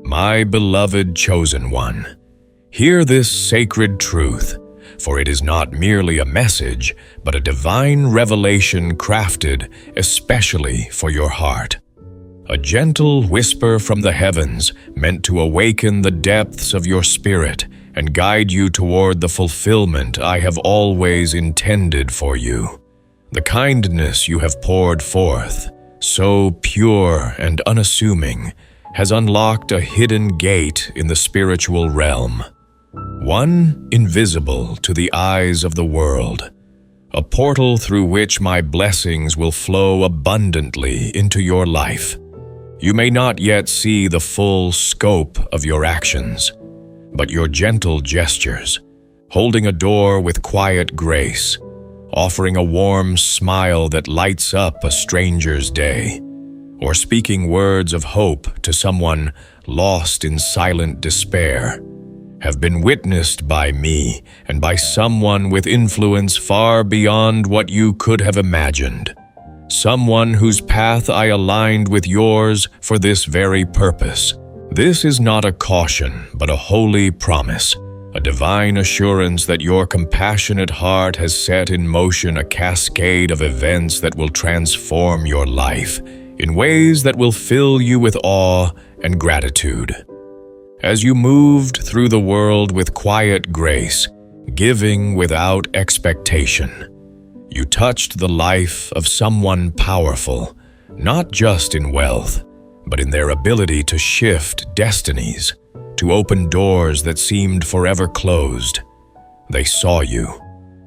My beloved chosen one, hear this sacred truth, for it is not merely a message, but a divine revelation crafted especially for your heart. A gentle whisper from the heavens meant to awaken the depths of your spirit and guide you toward the fulfillment I have always intended for you. The kindness you have poured forth, so pure and unassuming, has unlocked a hidden gate in the spiritual realm, one invisible to the eyes of the world, a portal through which my blessings will flow abundantly into your life. You may not yet see the full scope of your actions, but your gentle gestures, holding a door with quiet grace, offering a warm smile that lights up a stranger's day, or speaking words of hope to someone lost in silent despair, have been witnessed by me and by someone with influence far beyond what you could have imagined. Someone whose path I aligned with yours for this very purpose. This is not a caution, but a holy promise, a divine assurance that your compassionate heart has set in motion a cascade of events that will transform your life in ways that will fill you with awe and gratitude. As you moved through the world with quiet grace, giving without expectation, you touched the life of someone powerful, not just in wealth, but in their ability to shift destinies, to open doors that seemed forever closed. They saw you,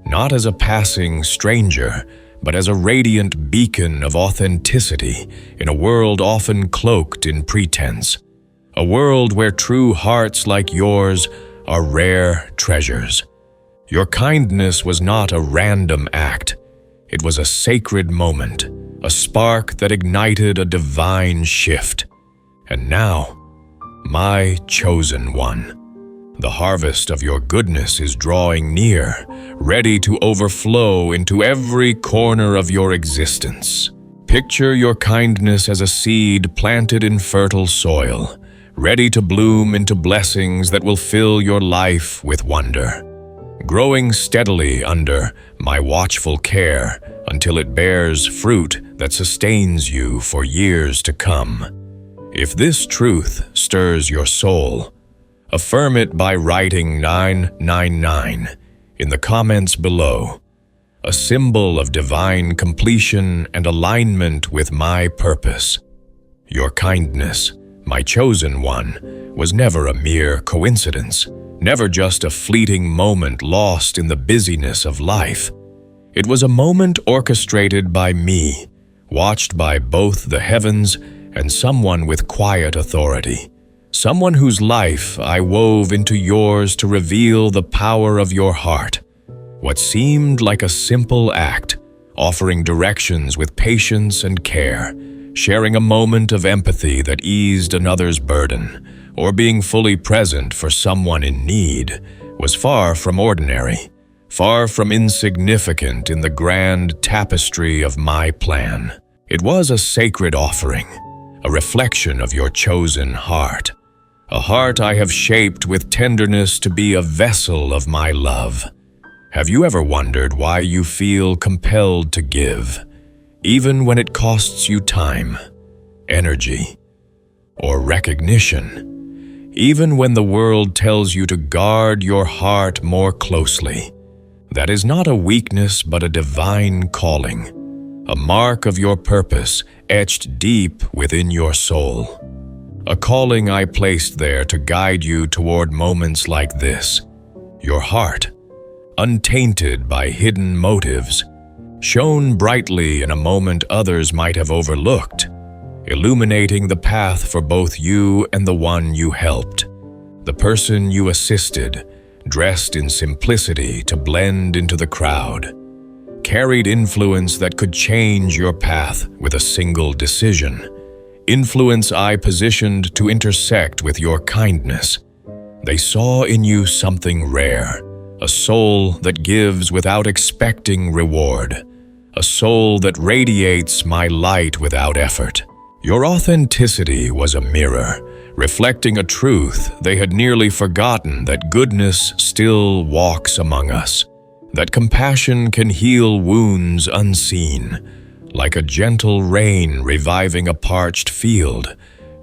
not as a passing stranger, but as a radiant beacon of authenticity in a world often cloaked in pretense, a world where true hearts like yours are rare treasures. Your kindness was not a random act. It was a sacred moment, a spark that ignited a divine shift. And now, my chosen one, the harvest of your goodness is drawing near, ready to overflow into every corner of your existence. Picture your kindness as a seed planted in fertile soil, ready to bloom into blessings that will fill your life with wonder, growing steadily under my watchful care until it bears fruit that sustains you for years to come. If this truth stirs your soul, affirm it by writing 999 in the comments below, a symbol of divine completion and alignment with my purpose. Your kindness, my chosen one, was never a mere coincidence, never just a fleeting moment lost in the busyness of life. It was a moment orchestrated by me, watched by both the heavens and someone with quiet authority, someone whose life I wove into yours to reveal the power of your heart. What seemed like a simple act, offering directions with patience and care, sharing a moment of empathy that eased another's burden, or being fully present for someone in need, was far from ordinary, far from insignificant in the grand tapestry of my plan. It was a sacred offering, a reflection of your chosen heart, a heart I have shaped with tenderness to be a vessel of my love. Have you ever wondered why you feel compelled to give, even when it costs you time, energy, or recognition? Even when the world tells you to guard your heart more closely, that is not a weakness but a divine calling, a mark of your purpose etched deep within your soul. A calling I placed there to guide you toward moments like this. Your heart, untainted by hidden motives, shone brightly in a moment others might have overlooked, illuminating the path for both you and the one you helped, the person you assisted, dressed in simplicity to blend into the crowd, carried influence that could change your path with a single decision, influence I positioned to intersect with your kindness. They saw in you something rare, a soul that gives without expecting reward, a soul that radiates my light without effort. Your authenticity was a mirror, reflecting a truth they had nearly forgotten: that goodness still walks among us, that compassion can heal wounds unseen. Like a gentle rain reviving a parched field,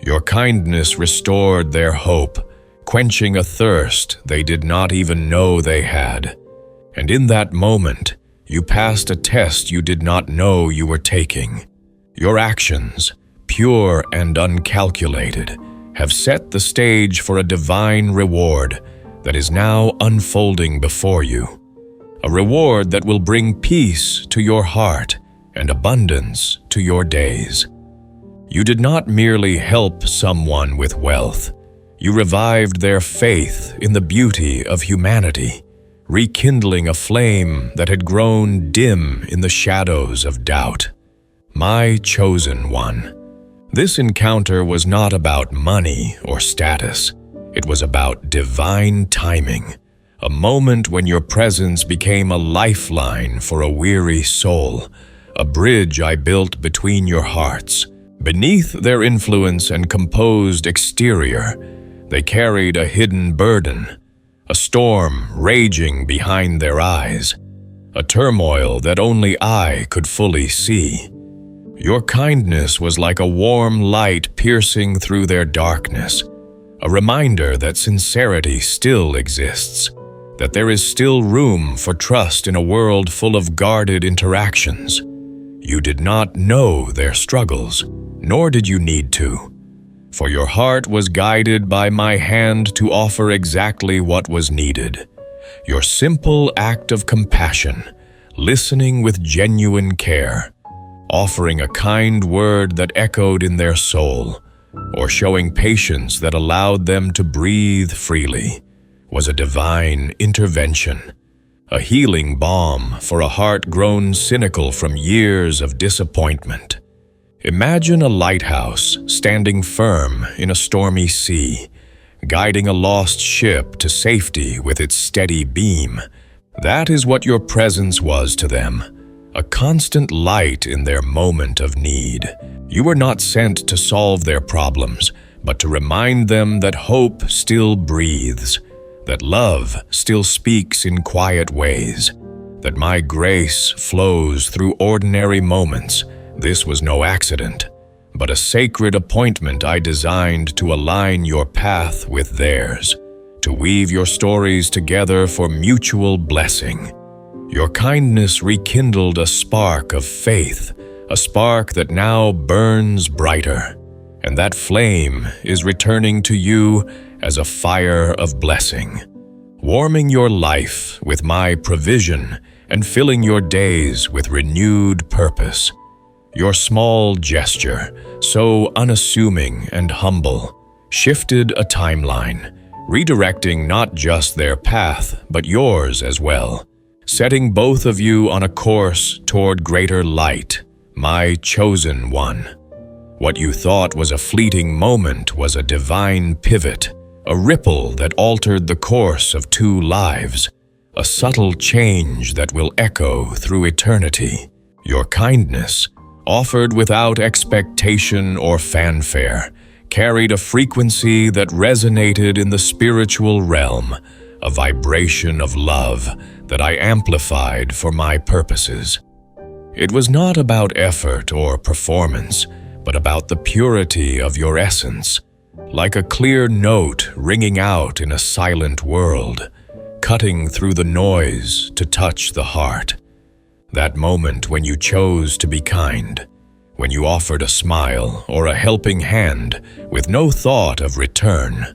your kindness restored their hope, quenching a thirst they did not even know they had. And in that moment, you passed a test you did not know you were taking. Your actions, pure and uncalculated, have set the stage for a divine reward that is now unfolding before you. A reward that will bring peace to your heart and abundance to your days. You did not merely help someone with wealth. You revived their faith in the beauty of humanity, rekindling a flame that had grown dim in the shadows of doubt. My chosen one. This encounter was not about money or status. It was about divine timing, a moment when your presence became a lifeline for a weary soul, a bridge I built between your hearts. Beneath their influence and composed exterior, they carried a hidden burden, a storm raging behind their eyes, a turmoil that only I could fully see. Your kindness was like a warm light piercing through their darkness, a reminder that sincerity still exists, that there is still room for trust in a world full of guarded interactions. You did not know their struggles, nor did you need to, for your heart was guided by my hand to offer exactly what was needed. Your simple act of compassion, listening with genuine care, offering a kind word that echoed in their soul, or showing patience that allowed them to breathe freely, was a divine intervention, a healing balm for a heart grown cynical from years of disappointment. Imagine a lighthouse standing firm in a stormy sea, guiding a lost ship to safety with its steady beam. That is what your presence was to them, a constant light in their moment of need. You were not sent to solve their problems, but to remind them that hope still breathes, that love still speaks in quiet ways, that my grace flows through ordinary moments. This was no accident, but a sacred appointment I designed to align your path with theirs, to weave your stories together for mutual blessing. Your kindness rekindled a spark of faith, a spark that now burns brighter, and that flame is returning to you as a fire of blessing, warming your life with my provision and filling your days with renewed purpose. Your small gesture, so unassuming and humble, shifted a timeline, redirecting not just their path, but yours as well, setting both of you on a course toward greater light, my chosen one. What you thought was a fleeting moment was a divine pivot, a ripple that altered the course of two lives, a subtle change that will echo through eternity. Your kindness, offered without expectation or fanfare, carried a frequency that resonated in the spiritual realm, a vibration of love that I amplified for my purposes. It was not about effort or performance, but about the purity of your essence, like a clear note ringing out in a silent world, cutting through the noise to touch the heart. That moment when you chose to be kind, when you offered a smile or a helping hand with no thought of return,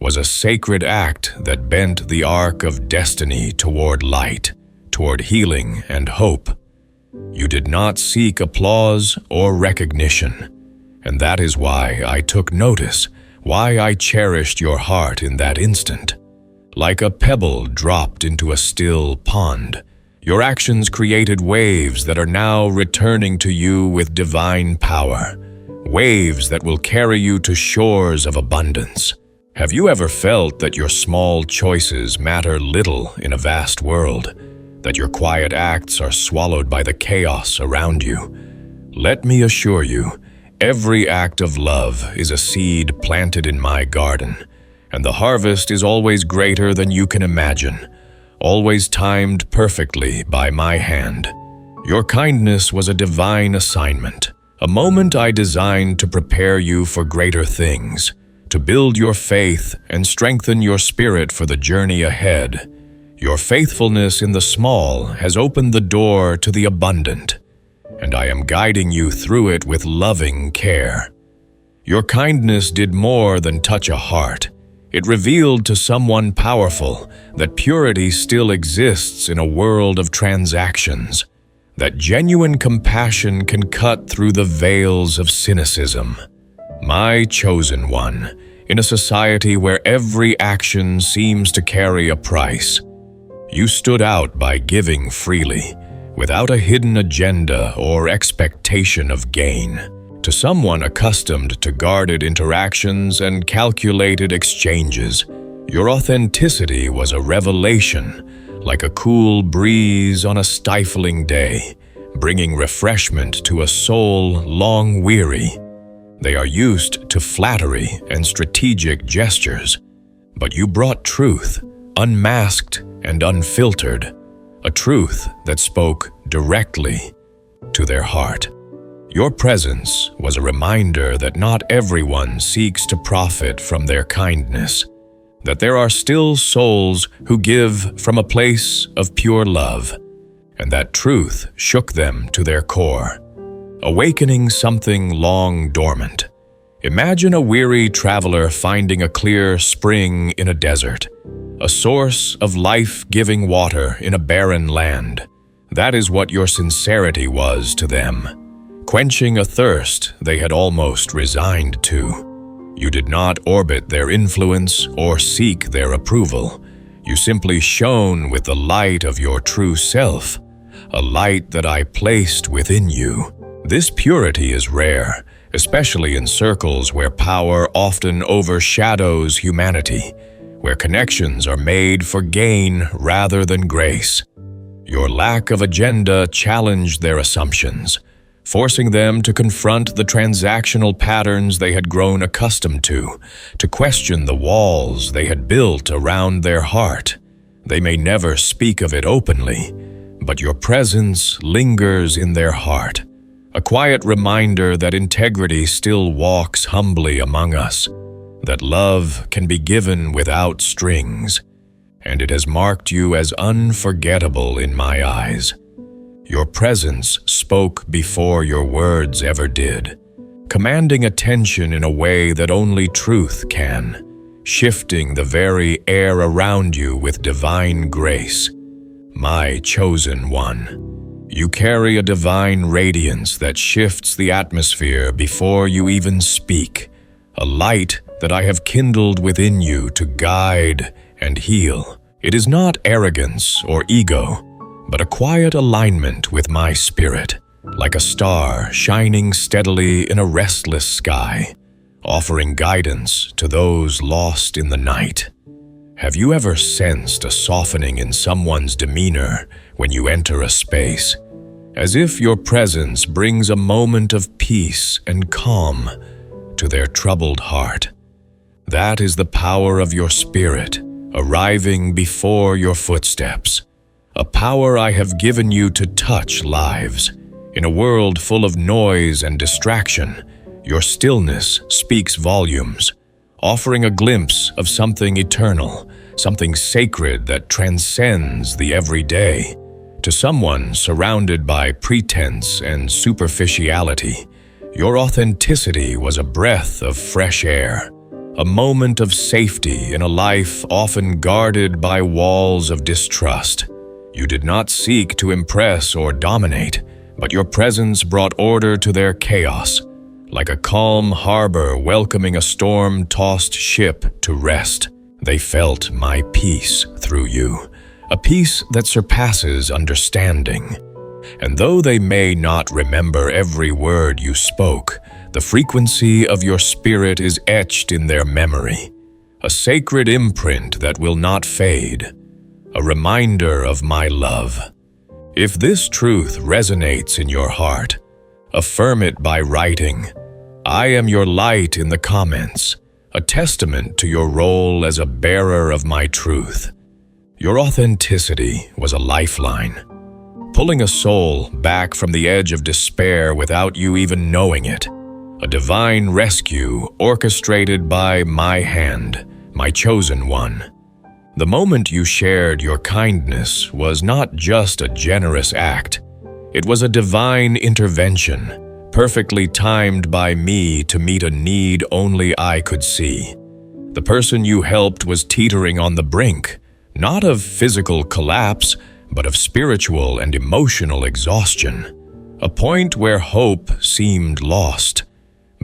was a sacred act that bent the arc of destiny toward light, toward healing and hope. You did not seek applause or recognition, and that is why I took notice, why I cherished your heart in that instant. Like a pebble dropped into a still pond, your actions created waves that are now returning to you with divine power, waves that will carry you to shores of abundance. Have you ever felt that your small choices matter little in a vast world, that your quiet acts are swallowed by the chaos around you? Let me assure you, Every act of love is a seed planted in my garden, and the harvest is always greater than you can imagine, always timed perfectly by my hand. Your kindness was a divine assignment, a moment I designed to prepare you for greater things, to build your faith and strengthen your spirit for the journey ahead. Your faithfulness in the small has opened the door to the abundant, and I am guiding you through it with loving care. Your kindness did more than touch a heart. It revealed to someone powerful that purity still exists in a world of transactions, that genuine compassion can cut through the veils of cynicism. My chosen one, in a society where every action seems to carry a price, you stood out by giving freely, without a hidden agenda or expectation of gain. To someone accustomed to guarded interactions and calculated exchanges, your authenticity was a revelation, like a cool breeze on a stifling day, bringing refreshment to a soul long weary. They are used to flattery and strategic gestures, but you brought truth, unmasked and unfiltered, a truth that spoke directly to their heart. Your presence was a reminder that not everyone seeks to profit from their kindness, that there are still souls who give from a place of pure love, and that truth shook them to their core, awakening something long dormant. Imagine a weary traveler finding a clear spring in a desert, a source of life-giving water in a barren land. That is what your sincerity was to them, quenching a thirst they had almost resigned to. You did not orbit their influence or seek their approval. You simply shone with the light of your true self, a light that I placed within you. This purity is rare, especially in circles where power often overshadows humanity, where connections are made for gain rather than grace. Your lack of agenda challenged their assumptions, forcing them to confront the transactional patterns they had grown accustomed to question the walls they had built around their heart. They may never speak of it openly, but your presence lingers in their heart, a quiet reminder that integrity still walks humbly among us, that love can be given without strings, and it has marked you as unforgettable in my eyes. Your presence spoke before your words ever did, commanding attention in a way that only truth can, shifting the very air around you with divine grace. My chosen one, you carry a divine radiance that shifts the atmosphere before you even speak, a light that I have kindled within you to guide and heal. It is not arrogance or ego, but a quiet alignment with my spirit, like a star shining steadily in a restless sky, offering guidance to those lost in the night. Have you ever sensed a softening in someone's demeanor when you enter a space, as if your presence brings a moment of peace and calm to their troubled heart? That is the power of your spirit, arriving before your footsteps, a power I have given you to touch lives. In a world full of noise and distraction, your stillness speaks volumes, offering a glimpse of something eternal, something sacred that transcends the everyday. To someone surrounded by pretense and superficiality, your authenticity was a breath of fresh air, a moment of safety in a life often guarded by walls of distrust. You did not seek to impress or dominate, but your presence brought order to their chaos, like a calm harbor welcoming a storm-tossed ship to rest. They felt my peace through you, a peace that surpasses understanding. And though they may not remember every word you spoke, the frequency of your spirit is etched in their memory, a sacred imprint that will not fade, a reminder of my love. If this truth resonates in your heart, affirm it by writing, I am your light in the comments, a testament to your role as a bearer of my truth. Your authenticity was a lifeline, pulling a soul back from the edge of despair without you even knowing it. A divine rescue orchestrated by my hand, my chosen one. The moment you shared your kindness was not just a generous act. It was a divine intervention, perfectly timed by me to meet a need only I could see. The person you helped was teetering on the brink, not of physical collapse, but of spiritual and emotional exhaustion, a point where hope seemed lost.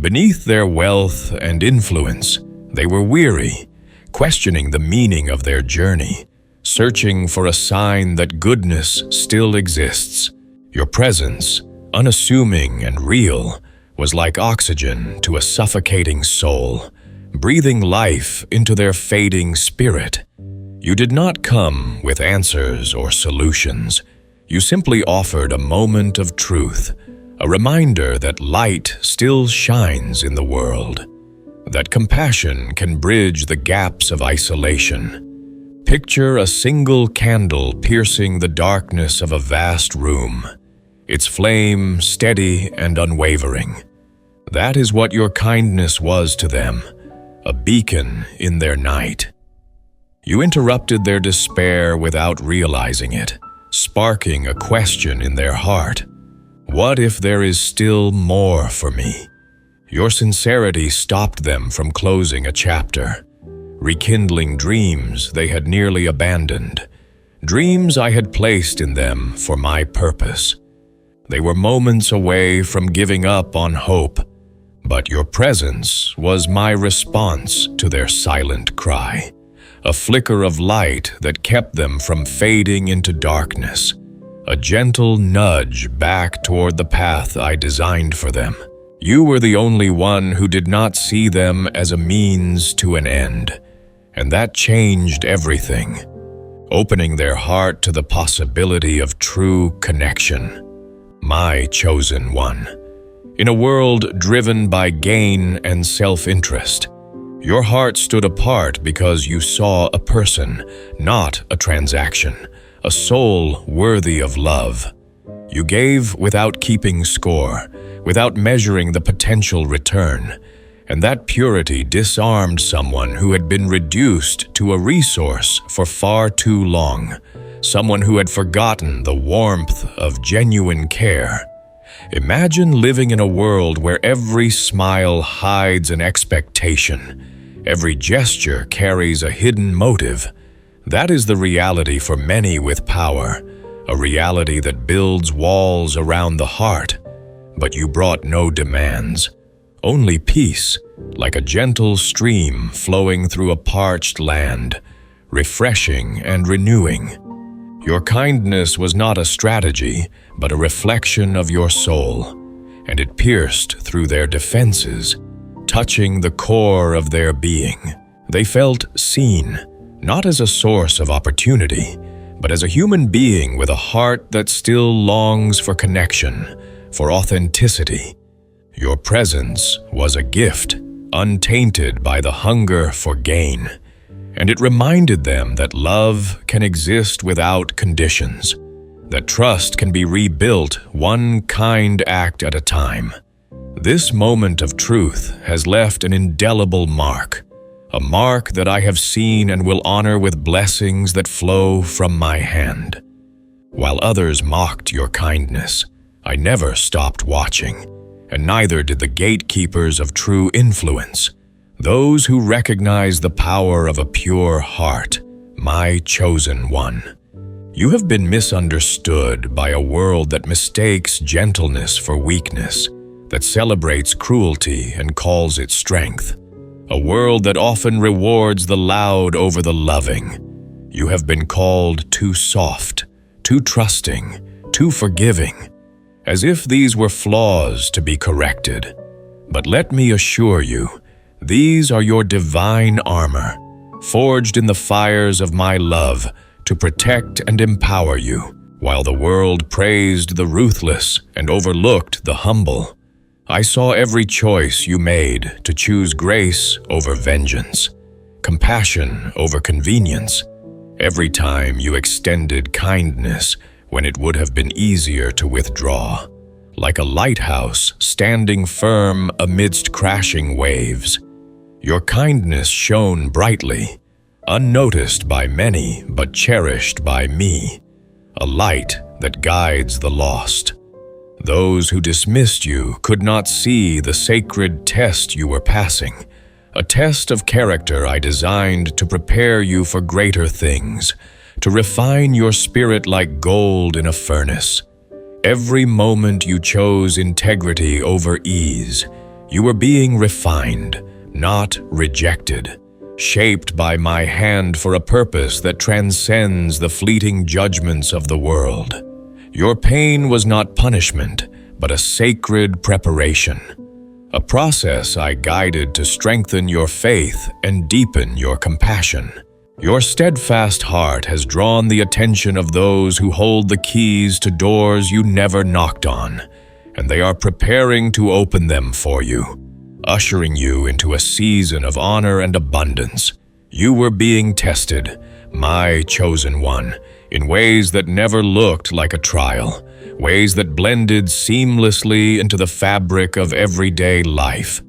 Beneath their wealth and influence, they were weary, questioning the meaning of their journey, searching for a sign that goodness still exists. Your presence, unassuming and real, was like oxygen to a suffocating soul, breathing life into their fading spirit. You did not come with answers or solutions. You simply offered a moment of truth, a reminder that light still shines in the world, that compassion can bridge the gaps of isolation. Picture a single candle piercing the darkness of a vast room, its flame steady and unwavering. That is what your kindness was to them, a beacon in their night. You interrupted their despair without realizing it, sparking a question in their heart. What if there is still more for me? Your sincerity stopped them from closing a chapter, rekindling dreams they had nearly abandoned, dreams I had placed in them for my purpose. They were moments away from giving up on hope, but your presence was my response to their silent cry, a flicker of light that kept them from fading into darkness, a gentle nudge back toward the path I designed for them. You were the only one who did not see them as a means to an end, and that changed everything, opening their heart to the possibility of true connection. My chosen one. In a world driven by gain and self-interest, your heart stood apart because you saw a person, not a transaction, a soul worthy of love. You gave without keeping score, without measuring the potential return, and that purity disarmed someone who had been reduced to a resource for far too long, someone who had forgotten the warmth of genuine care. Imagine living in a world where every smile hides an expectation, every gesture carries a hidden motive. That is the reality for many with power, a reality that builds walls around the heart. But you brought no demands, only peace, like a gentle stream flowing through a parched land, refreshing and renewing. Your kindness was not a strategy, but a reflection of your soul, and it pierced through their defenses, touching the core of their being. They felt seen, not as a source of opportunity, but as a human being with a heart that still longs for connection, for authenticity. Your presence was a gift, untainted by the hunger for gain, and it reminded them that love can exist without conditions, that trust can be rebuilt one kind act at a time. This moment of truth has left an indelible mark, a mark that I have seen and will honor with blessings that flow from my hand. While others mocked your kindness, I never stopped watching, and neither did the gatekeepers of true influence, those who recognize the power of a pure heart, my chosen one. You have been misunderstood by a world that mistakes gentleness for weakness, that celebrates cruelty and calls it strength, a world that often rewards the loud over the loving. You have been called too soft, too trusting, too forgiving, as if these were flaws to be corrected. But let me assure you, these are your divine armor, forged in the fires of my love to protect and empower you. While the world praised the ruthless and overlooked the humble, I saw every choice you made to choose grace over vengeance, compassion over convenience, every time you extended kindness when it would have been easier to withdraw. Like a lighthouse standing firm amidst crashing waves, your kindness shone brightly, unnoticed by many but cherished by me, a light that guides the lost. Those who dismissed you could not see the sacred test you were passing, a test of character I designed to prepare you for greater things, to refine your spirit like gold in a furnace. Every moment you chose integrity over ease, you were being refined, not rejected, shaped by my hand for a purpose that transcends the fleeting judgments of the world. Your pain was not punishment, but a sacred preparation, a process I guided to strengthen your faith and deepen your compassion. Your steadfast heart has drawn the attention of those who hold the keys to doors you never knocked on, and they are preparing to open them for you, ushering you into a season of honor and abundance. You were being tested, my chosen one, in ways that never looked like a trial, ways that blended seamlessly into the fabric of everyday life.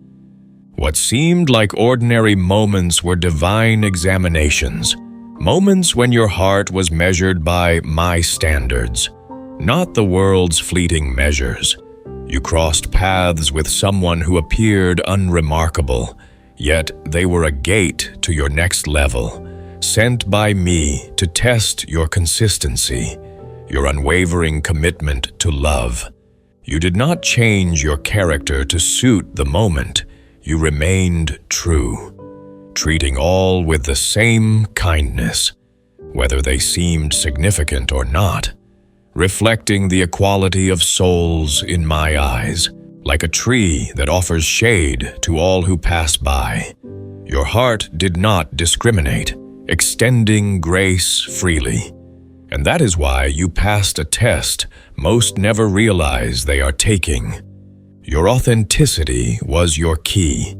What seemed like ordinary moments were divine examinations, moments when your heart was measured by my standards, not the world's fleeting measures. You crossed paths with someone who appeared unremarkable, yet they were a gate to your next level, sent by me to test your consistency, your unwavering commitment to love. You did not change your character to suit the moment. You remained true, treating all with the same kindness, whether they seemed significant or not, reflecting the equality of souls in my eyes, like a tree that offers shade to all who pass by. Your heart did not discriminate, extending grace freely. And that is why you passed a test most never realize they are taking. Your authenticity was your key,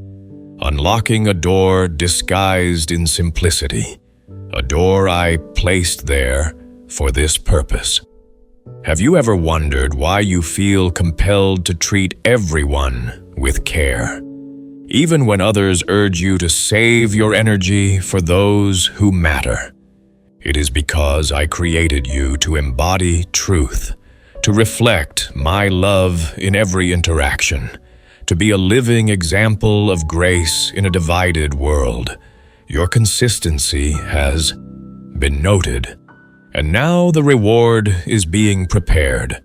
unlocking a door disguised in simplicity, a door I placed there for this purpose. Have you ever wondered why you feel compelled to treat everyone with care, even when others urge you to save your energy for those who matter? It is because I created you to embody truth, to reflect my love in every interaction, to be a living example of grace in a divided world. Your consistency has been noted, and now the reward is being prepared,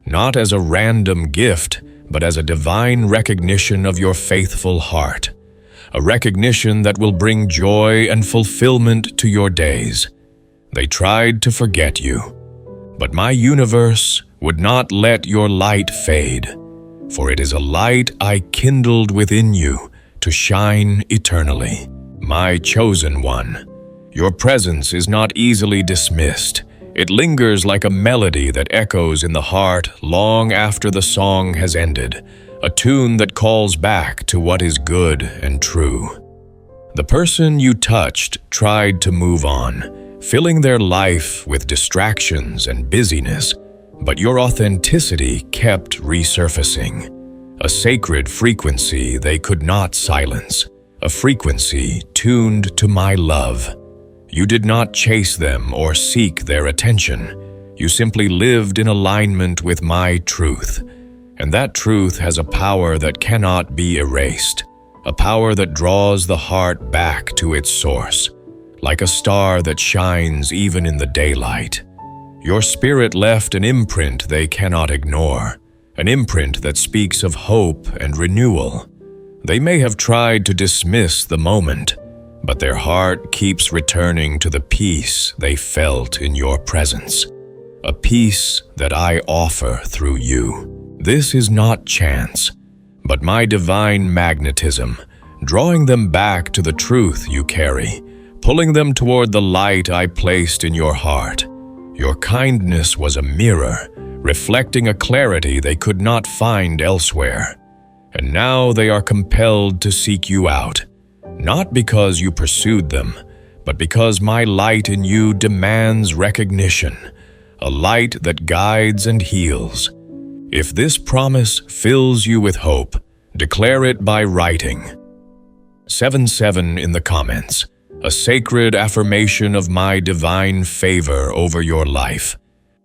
not as a random gift, but as a divine recognition of your faithful heart, a recognition that will bring joy and fulfillment to your days. They tried to forget you, but my universe would not let your light fade, for it is a light I kindled within you to shine eternally. My chosen one, your presence is not easily dismissed. It lingers like a melody that echoes in the heart long after the song has ended, a tune that calls back to what is good and true. The person you touched tried to move on, filling their life with distractions and busyness, but your authenticity kept resurfacing, a sacred frequency they could not silence, a frequency tuned to my love. You did not chase them or seek their attention. You simply lived in alignment with my truth, and that truth has a power that cannot be erased, a power that draws the heart back to its source, like a star that shines even in the daylight. Your spirit left an imprint they cannot ignore, an imprint that speaks of hope and renewal. They may have tried to dismiss the moment, but their heart keeps returning to the peace they felt in your presence, a peace that I offer through you. This is not chance, but my divine magnetism, drawing them back to the truth you carry, pulling them toward the light I placed in your heart. Your kindness was a mirror, reflecting a clarity they could not find elsewhere. and now they are compelled to seek you out, not because you pursued them, but because my light in you demands recognition, a light that guides and heals. If this promise fills you with hope, declare it by writing 77 in the comments, a sacred affirmation of my divine favor over your life.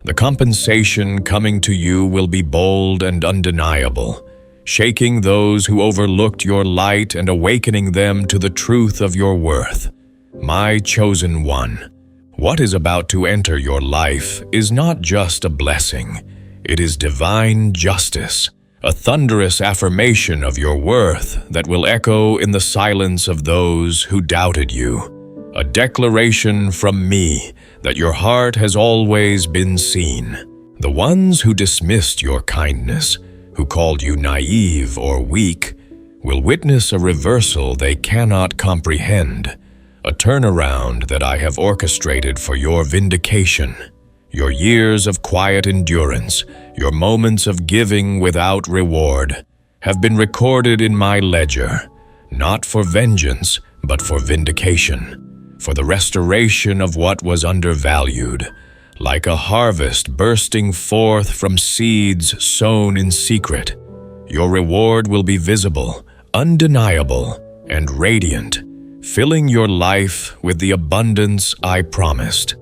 The compensation coming to you will be bold and undeniable, shaking those who overlooked your light and awakening them to the truth of your worth. My chosen one, what is about to enter your life is not just a blessing, it is divine justice, a thunderous affirmation of your worth that will echo in the silence of those who doubted you, a declaration from me that your heart has always been seen. The ones who dismissed your kindness, who called you naive or weak, will witness a reversal they cannot comprehend, a turnaround that I have orchestrated for your vindication. Your years of quiet endurance, your moments of giving without reward, have been recorded in my ledger, not for vengeance, but for vindication, for the restoration of what was undervalued, like a harvest bursting forth from seeds sown in secret. Your reward will be visible, undeniable, and radiant, filling your life with the abundance I promised.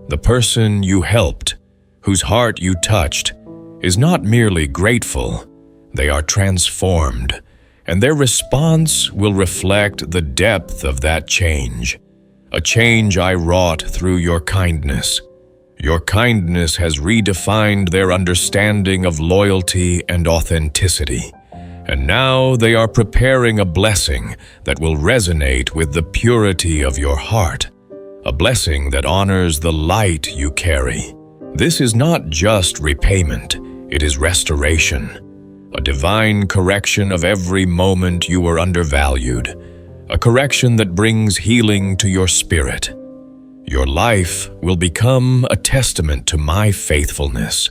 The person you helped, whose heart you touched, is not merely grateful, they are transformed, and their response will reflect the depth of that change, a change I wrought through your kindness. Your kindness has redefined their understanding of loyalty and authenticity, and now they are preparing a blessing that will resonate with the purity of your heart, a blessing that honors the light you carry. This is not just repayment, it is restoration, a divine correction of every moment you were undervalued, a correction that brings healing to your spirit. Your life will become a testament to my faithfulness,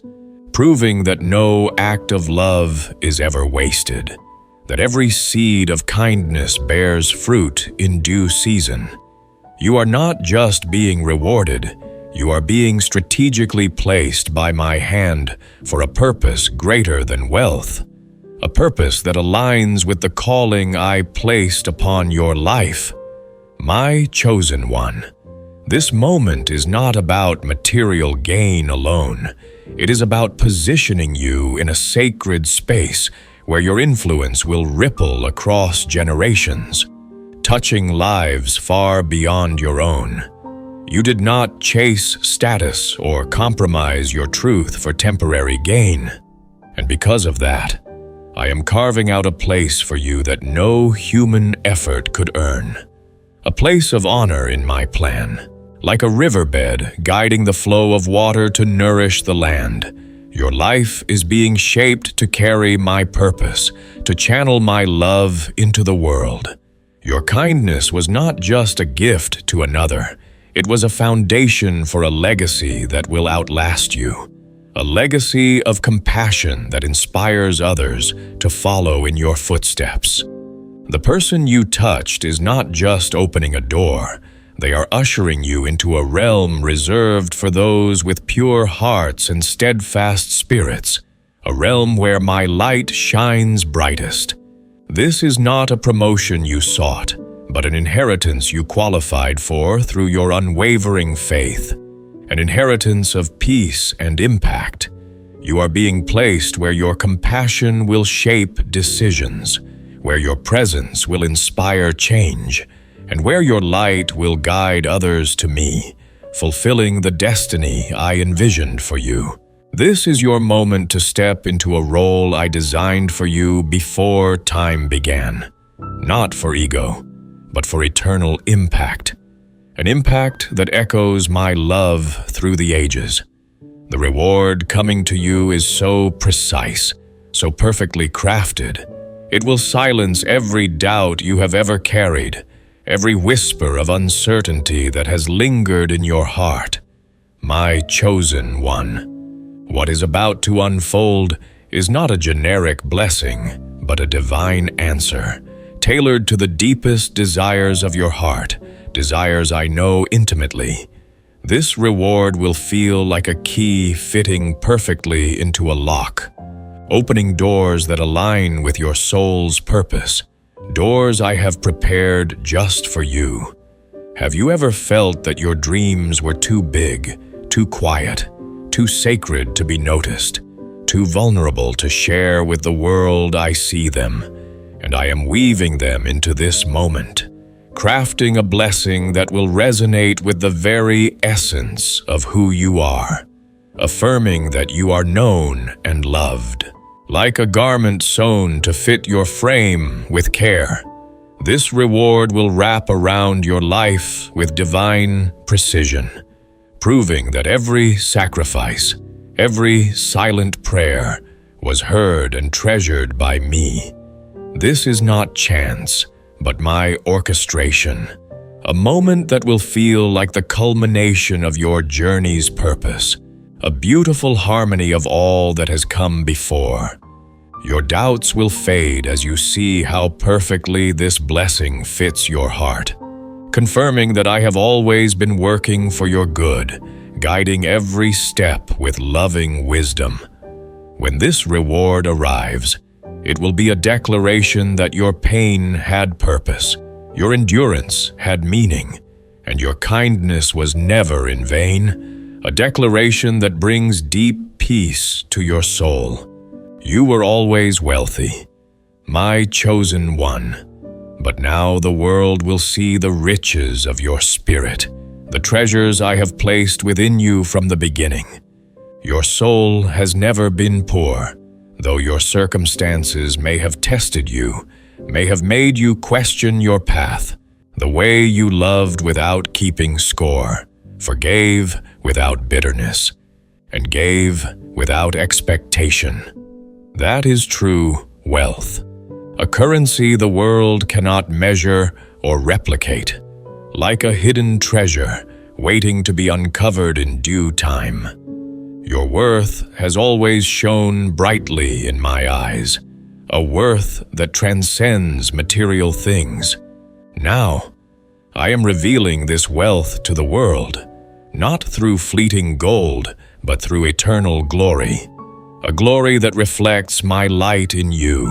proving that no act of love is ever wasted, that every seed of kindness bears fruit in due season. You are not just being rewarded, you are being strategically placed by my hand for a purpose greater than wealth, a purpose that aligns with the calling I placed upon your life. My chosen one, this moment is not about material gain alone. It is about positioning you in a sacred space where your influence will ripple across generations, touching lives far beyond your own. You did not chase status or compromise your truth for temporary gain. And because of that, I am carving out a place for you that no human effort could earn. A place of honor in my plan, like a riverbed guiding the flow of water to nourish the land. Your life is being shaped to carry my purpose, to channel my love into the world. Your kindness was not just a gift to another, it was a foundation for a legacy that will outlast you. A legacy of compassion that inspires others to follow in your footsteps. The person you touched is not just opening a door, they are ushering you into a realm reserved for those with pure hearts and steadfast spirits, a realm where my light shines brightest. This is not a promotion you sought, but an inheritance you qualified for through your unwavering faith, an inheritance of peace and impact. You are being placed where your compassion will shape decisions, where your presence will inspire change, and where your light will guide others to me, fulfilling the destiny I envisioned for you. This is your moment to step into a role I designed for you before time began, not for ego, but for eternal impact, an impact that echoes my love through the ages. The reward coming to you is so precise, so perfectly crafted. It will silence every doubt you have ever carried, every whisper of uncertainty that has lingered in your heart. My chosen one, what is about to unfold is not a generic blessing, but a divine answer, tailored to the deepest desires of your heart, desires I know intimately. This reward will feel like a key fitting perfectly into a lock, opening doors that align with your soul's purpose, doors I have prepared just for you. Have you ever felt that your dreams were too big, too quiet, too sacred to be noticed, too vulnerable to share with the world? I see them, and I am weaving them into this moment, crafting a blessing that will resonate with the very essence of who you are, affirming that you are known and loved. Like a garment sewn to fit your frame with care, this reward will wrap around your life with divine precision, proving that every sacrifice, every silent prayer was heard and treasured by me. This is not chance, but my orchestration, a moment that will feel like the culmination of your journey's purpose, a beautiful harmony of all that has come before. Your doubts will fade as you see how perfectly this blessing fits your heart, confirming that I have always been working for your good, guiding every step with loving wisdom. When this reward arrives, it will be a declaration that your pain had purpose, your endurance had meaning, and your kindness was never in vain, a declaration that brings deep peace to your soul. You were always wealthy, my chosen one, but now the world will see the riches of your spirit, the treasures I have placed within you from the beginning. Your soul has never been poor, though your circumstances may have tested you, may have made you question your path, the way you loved without keeping score, forgave without bitterness, and gave without expectation. That is true wealth, a currency the world cannot measure or replicate, like a hidden treasure waiting to be uncovered in due time. Your worth has always shone brightly in my eyes, a worth that transcends material things. Now, I am revealing this wealth to the world, not through fleeting gold, but through eternal glory, a glory that reflects my light in you.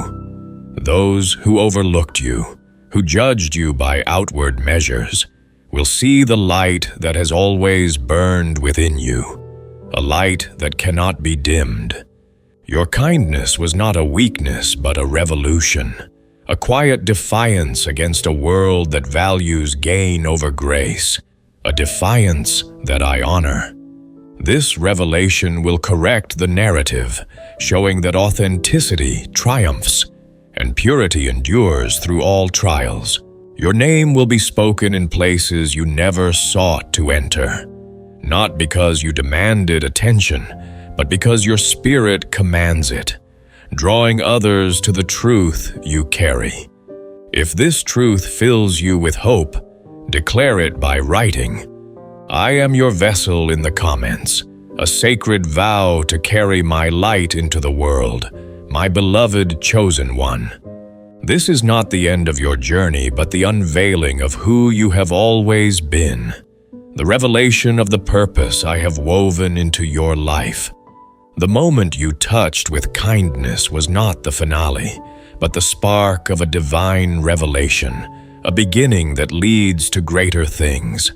Those who overlooked you, who judged you by outward measures, will see the light that has always burned within you, a light that cannot be dimmed. Your kindness was not a weakness but a revolution, a quiet defiance against a world that values gain over grace, a defiance that I honor. This revelation will correct the narrative, showing that authenticity triumphs and purity endures through all trials. Your name will be spoken in places you never sought to enter, not because you demanded attention, but because your spirit commands it, drawing others to the truth you carry. If this truth fills you with hope, declare it by writing. I am your vessel in the comments, a sacred vow to carry my light into the world, my beloved chosen one. This is not the end of your journey, but the unveiling of who you have always been, the revelation of the purpose I have woven into your life. The moment you touched with kindness was not the finale, but the spark of a divine revelation, a beginning that leads to greater things.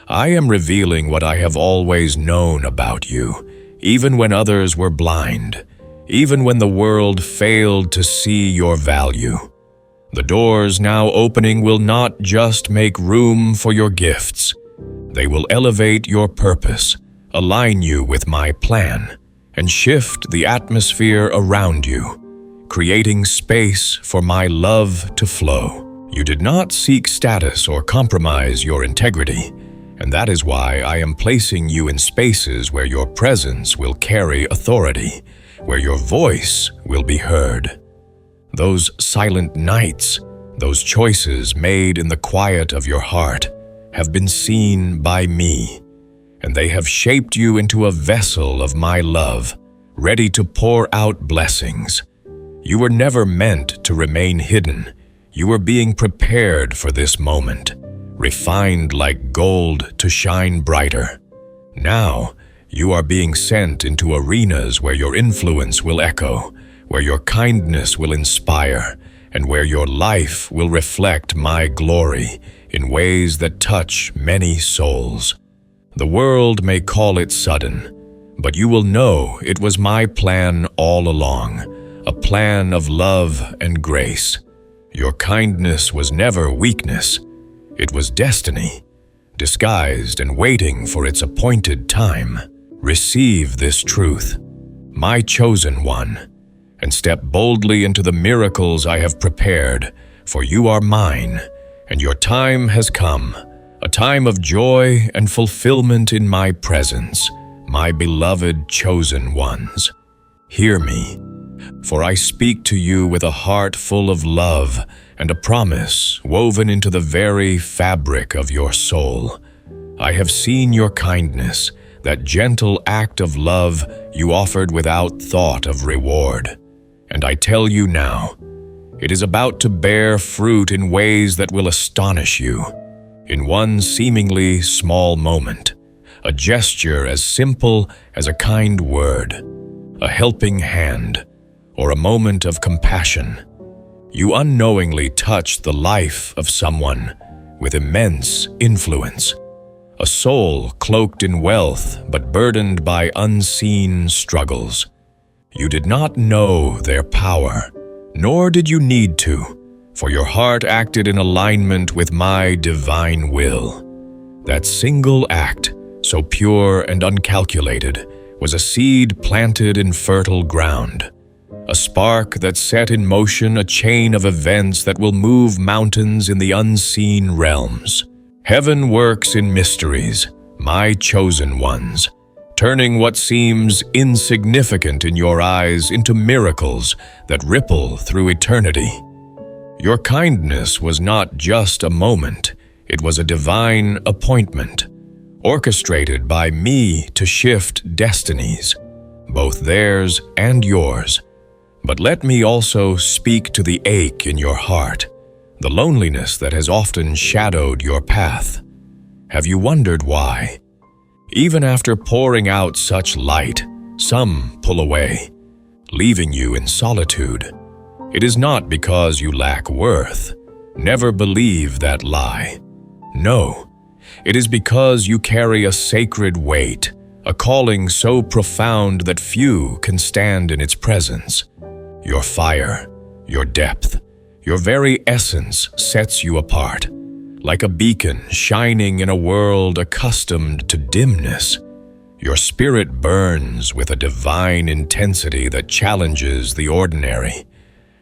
I am revealing what I have always known about you, even when others were blind, even when the world failed to see your value. The doors now opening will not just make room for your gifts. They will elevate your purpose, align you with my plan, and shift the atmosphere around you, creating space for my love to flow. You did not seek status or compromise your integrity, and that is why I am placing you in spaces where your presence will carry authority, where your voice will be heard. Those silent nights, those choices made in the quiet of your heart, have been seen by me, and they have shaped you into a vessel of my love, ready to pour out blessings. You were never meant to remain hidden. You were being prepared for this moment, refined like gold to shine brighter. Now, you are being sent into arenas where your influence will echo, where your kindness will inspire, and where your life will reflect my glory in ways that touch many souls. The world may call it sudden, but you will know it was my plan all along, a plan of love and grace. Your kindness was never weakness. It was destiny, disguised and waiting for its appointed time. Receive this truth, my chosen one, and step boldly into the miracles I have prepared, for you are mine, and your time has come, a time of joy and fulfillment in my presence, my beloved chosen ones. Hear me, for I speak to you with a heart full of love and a promise woven into the very fabric of your soul. I have seen your kindness, that gentle act of love you offered without thought of reward. And I tell you now, it is about to bear fruit in ways that will astonish you. In one seemingly small moment, a gesture as simple as a kind word, a helping hand, or a moment of compassion, you unknowingly touched the life of someone with immense influence. A soul cloaked in wealth but burdened by unseen struggles. You did not know their power, nor did you need to, for your heart acted in alignment with my divine will. That single act, so pure and uncalculated, was a seed planted in fertile ground, a spark that set in motion a chain of events that will move mountains in the unseen realms. Heaven works in mysteries, my chosen ones, turning what seems insignificant in your eyes into miracles that ripple through eternity. Your kindness was not just a moment, it was a divine appointment, orchestrated by me to shift destinies, both theirs and yours. But let me also speak to the ache in your heart, the loneliness that has often shadowed your path. Have you wondered why? Even after pouring out such light, some pull away, leaving you in solitude. It is not because you lack worth. Never believe that lie. No, it is because you carry a sacred weight, a calling so profound that few can stand in its presence. Your fire, your depth, your very essence sets you apart, like a beacon shining in a world accustomed to dimness. Your spirit burns with a divine intensity that challenges the ordinary,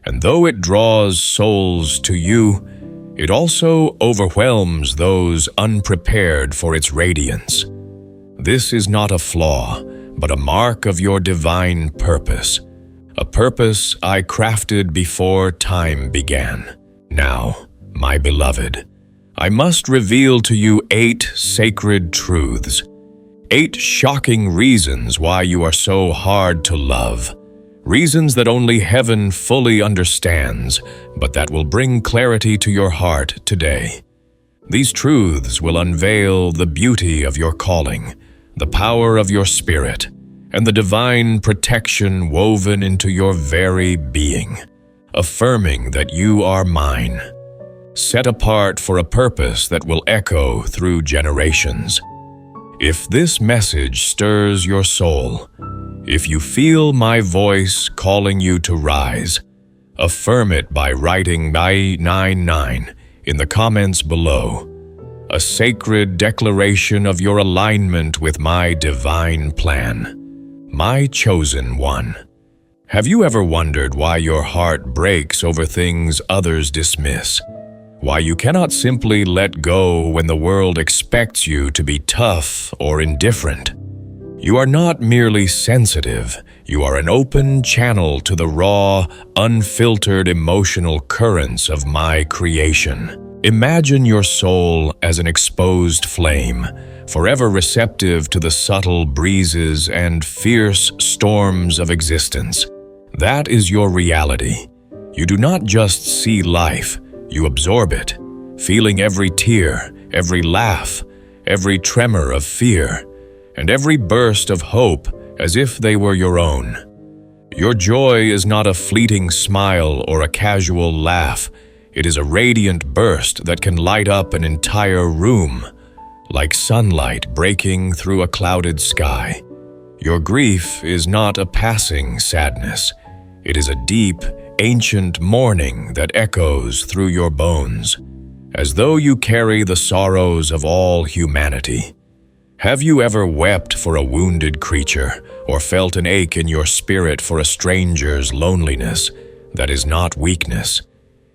and though it draws souls to you, it also overwhelms those unprepared for its radiance. This is not a flaw, but a mark of your divine purpose, a purpose I crafted before time began. Now, my beloved, I must reveal to you 8 sacred truths, 8 shocking reasons why you are so hard to love, reasons that only heaven fully understands, but that will bring clarity to your heart today. These truths will unveil the beauty of your calling, the power of your spirit, and the divine protection woven into your very being, affirming that you are mine, set apart for a purpose that will echo through generations. If this message stirs your soul, if you feel my voice calling you to rise, affirm it by writing 999 in the comments below, a sacred declaration of your alignment with my divine plan. My chosen one. Have you ever wondered why your heart breaks over things others dismiss? Why you cannot simply let go when the world expects you to be tough or indifferent? You are not merely sensitive, you are an open channel to the raw, unfiltered emotional currents of my creation. Imagine your soul as an exposed flame, forever receptive to the subtle breezes and fierce storms of existence. That is your reality. You do not just see life, you absorb it, feeling every tear, every laugh, every tremor of fear, and every burst of hope as if they were your own. Your joy is not a fleeting smile or a casual laugh. It is a radiant burst that can light up an entire room, like sunlight breaking through a clouded sky. Your grief is not a passing sadness. It is a deep, ancient mourning that echoes through your bones, as though you carry the sorrows of all humanity. Have you ever wept for a wounded creature, or felt an ache in your spirit for a stranger's loneliness? That is not weakness.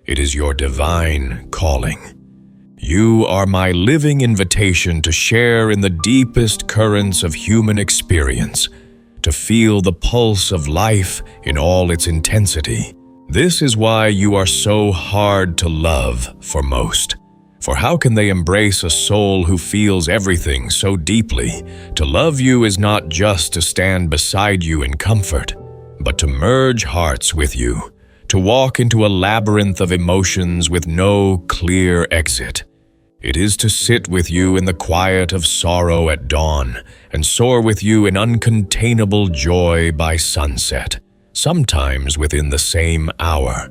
It is your divine calling. You are my living invitation to share in the deepest currents of human experience, to feel the pulse of life in all its intensity. This is why you are so hard to love for most. For how can they embrace a soul who feels everything so deeply? To love you is not just to stand beside you in comfort, but to merge hearts with you, to walk into a labyrinth of emotions with no clear exit. It is to sit with you in the quiet of sorrow at dawn and soar with you in uncontainable joy by sunset, sometimes within the same hour.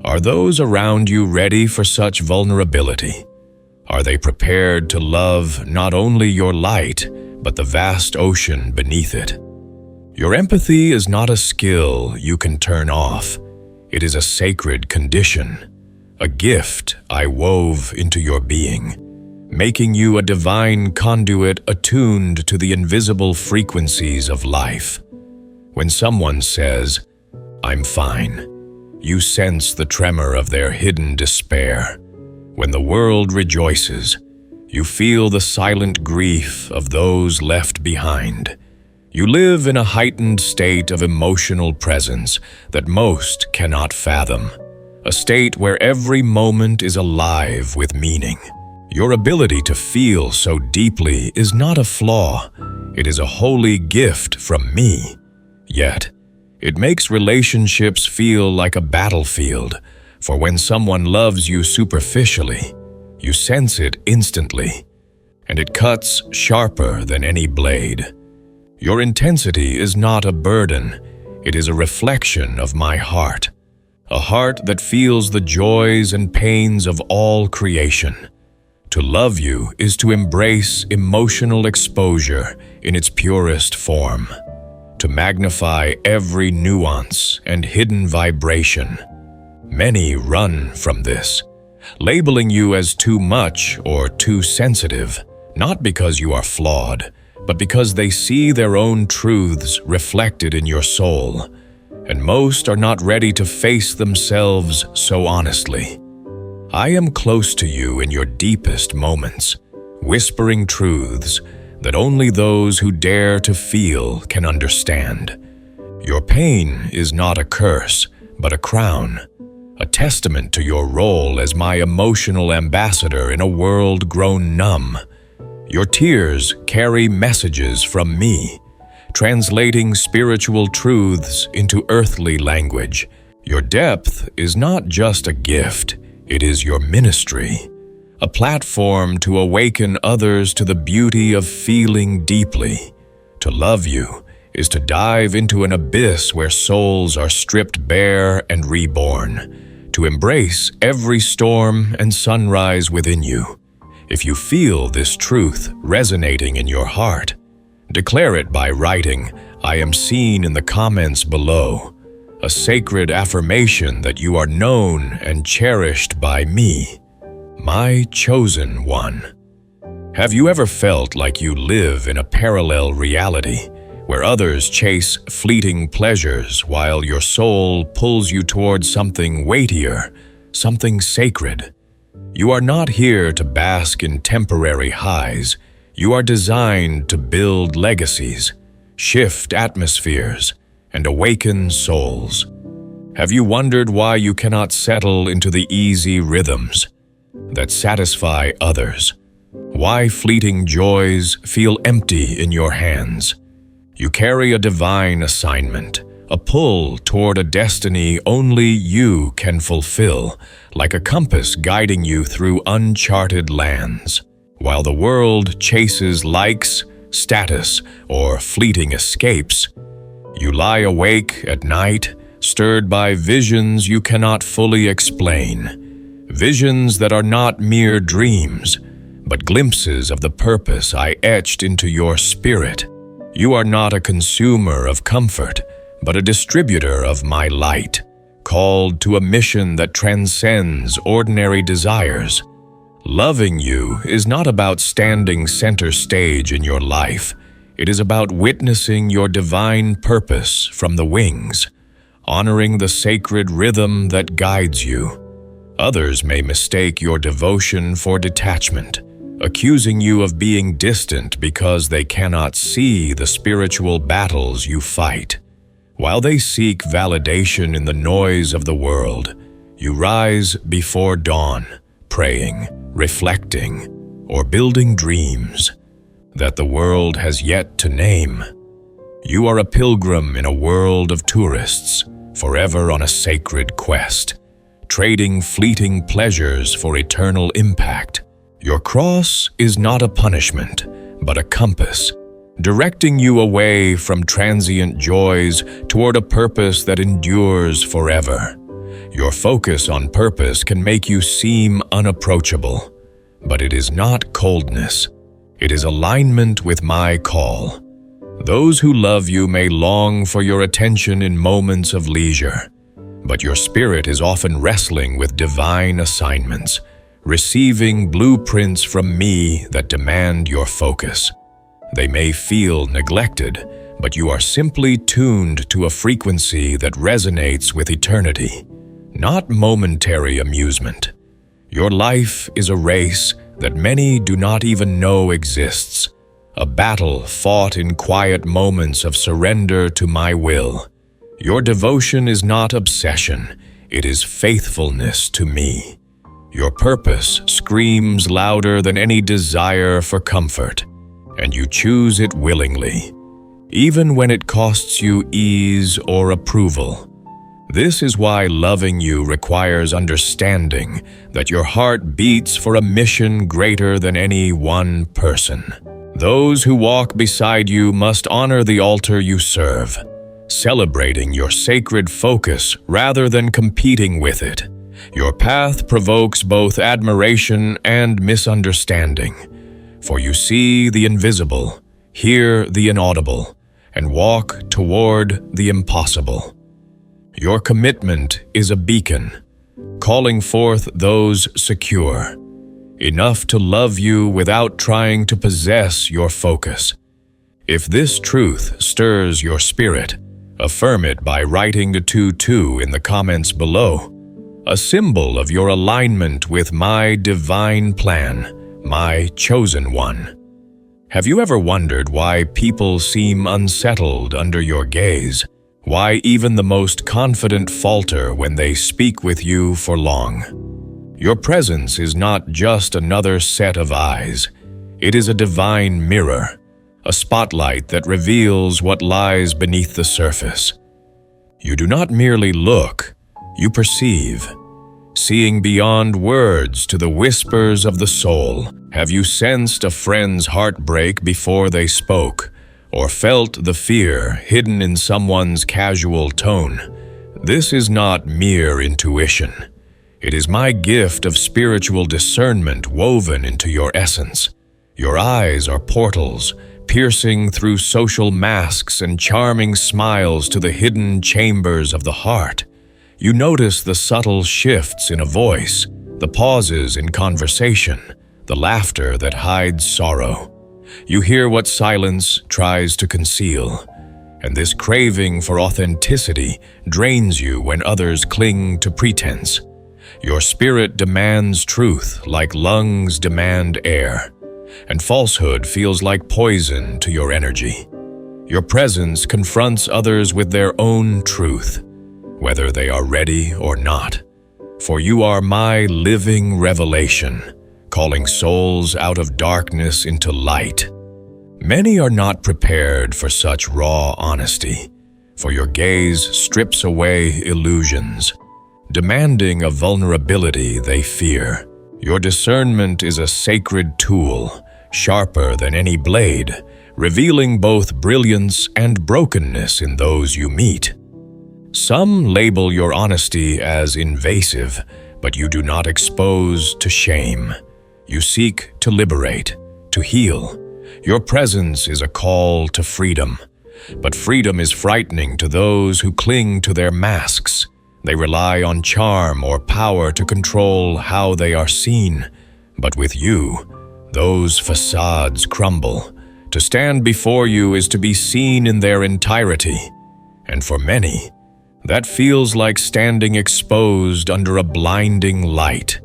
Are those around you ready for such vulnerability? Are they prepared to love not only your light, but the vast ocean beneath it? Your empathy is not a skill you can turn off. It is a sacred condition, a gift I wove into your being, making you a divine conduit attuned to the invisible frequencies of life. When someone says, "I'm fine," you sense the tremor of their hidden despair. When the world rejoices, you feel the silent grief of those left behind. You live in a heightened state of emotional presence that most cannot fathom, a state where every moment is alive with meaning. Your ability to feel so deeply is not a flaw, it is a holy gift from me. Yet, it makes relationships feel like a battlefield, for when someone loves you superficially, you sense it instantly, and it cuts sharper than any blade. Your intensity is not a burden, it is a reflection of my heart, a heart that feels the joys and pains of all creation. To love you is to embrace emotional exposure in its purest form, to magnify every nuance and hidden vibration. Many run from this, labeling you as too much or too sensitive, not because you are flawed, but because they see their own truths reflected in your soul, and most are not ready to face themselves so honestly. I am close to you in your deepest moments, whispering truths that only those who dare to feel can understand. Your pain is not a curse, but a crown, a testament to your role as my emotional ambassador in a world grown numb. Your tears carry messages from me, translating spiritual truths into earthly language. Your depth is not just a gift, it is your ministry, a platform to awaken others to the beauty of feeling deeply. To love you is to dive into an abyss where souls are stripped bare and reborn, to embrace every storm and sunrise within you. If you feel this truth resonating in your heart, declare it by writing, "I am seen" in the comments below, a sacred affirmation that you are known and cherished by me, my chosen one. Have you ever felt like you live in a parallel reality, where others chase fleeting pleasures while your soul pulls you towards something weightier, something sacred? You are not here to bask in temporary highs. You are designed to build legacies, shift atmospheres, and awaken souls. Have you wondered why you cannot settle into the easy rhythms that satisfy others? Why fleeting joys feel empty in your hands? You carry a divine assignment, a pull toward a destiny only you can fulfill, like a compass guiding you through uncharted lands. While the world chases likes, status, or fleeting escapes, you lie awake at night, stirred by visions you cannot fully explain. Visions that are not mere dreams, but glimpses of the purpose I etched into your spirit. You are not a consumer of comfort, but a distributor of my light, called to a mission that transcends ordinary desires. Loving you is not about standing center stage in your life. It is about witnessing your divine purpose from the wings, honoring the sacred rhythm that guides you. Others may mistake your devotion for detachment, accusing you of being distant because they cannot see the spiritual battles you fight. While they seek validation in the noise of the world, you rise before dawn, praying, reflecting, or building dreams that the world has yet to name. You are a pilgrim in a world of tourists, forever on a sacred quest, trading fleeting pleasures for eternal impact. Your cross is not a punishment, but a compass, directing you away from transient joys toward a purpose that endures forever. Your focus on purpose can make you seem unapproachable, but it is not coldness. It is alignment with my call. Those who love you may long for your attention in moments of leisure, but your spirit is often wrestling with divine assignments, receiving blueprints from me that demand your focus. They may feel neglected, but you are simply tuned to a frequency that resonates with eternity, not momentary amusement. Your life is a race that many do not even know exists, a battle fought in quiet moments of surrender to my will. Your devotion is not obsession, it is faithfulness to me. Your purpose screams louder than any desire for comfort, and you choose it willingly, even when it costs you ease or approval. This is why loving you requires understanding that your heart beats for a mission greater than any one person. Those who walk beside you must honor the altar you serve, celebrating your sacred focus rather than competing with it. Your path provokes both admiration and misunderstanding, for you see the invisible, hear the inaudible, and walk toward the impossible. Your commitment is a beacon, calling forth those secure, enough to love you without trying to possess your focus. If this truth stirs your spirit, affirm it by writing the 22 in the comments below, a symbol of your alignment with my divine plan, my chosen one. Have you ever wondered why people seem unsettled under your gaze? Why even the most confident falter when they speak with you for long? Your presence is not just another set of eyes. It is a divine mirror, a spotlight that reveals what lies beneath the surface. You do not merely look, you perceive. Seeing beyond words to the whispers of the soul, have you sensed a friend's heartbreak before they spoke, or felt the fear hidden in someone's casual tone? This is not mere intuition. It is my gift of spiritual discernment woven into your essence. Your eyes are portals, piercing through social masks and charming smiles to the hidden chambers of the heart. You notice the subtle shifts in a voice, the pauses in conversation, the laughter that hides sorrow. You hear what silence tries to conceal, and this craving for authenticity drains you when others cling to pretense. Your spirit demands truth like lungs demand air, and falsehood feels like poison to your energy. Your presence confronts others with their own truth, whether they are ready or not. For you are my living revelation, calling souls out of darkness into light. Many are not prepared for such raw honesty, for your gaze strips away illusions, demanding a vulnerability they fear. Your discernment is a sacred tool, sharper than any blade, revealing both brilliance and brokenness in those you meet. Some label your honesty as invasive, but you do not expose to shame. You seek to liberate, to heal. Your presence is a call to freedom. But freedom is frightening to those who cling to their masks. They rely on charm or power to control how they are seen. But with you, those facades crumble. To stand before you is to be seen in their entirety. And for many, that feels like standing exposed under a blinding light.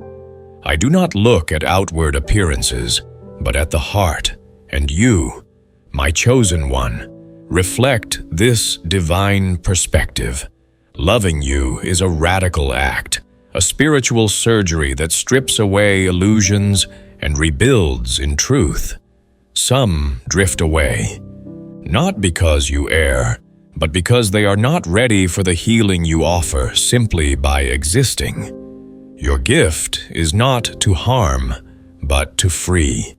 I do not look at outward appearances, but at the heart. And you, my chosen one, reflect this divine perspective. Loving you is a radical act, a spiritual surgery that strips away illusions and rebuilds in truth. Some drift away, not because you err, but because they are not ready for the healing you offer simply by existing. Your gift is not to harm, but to free.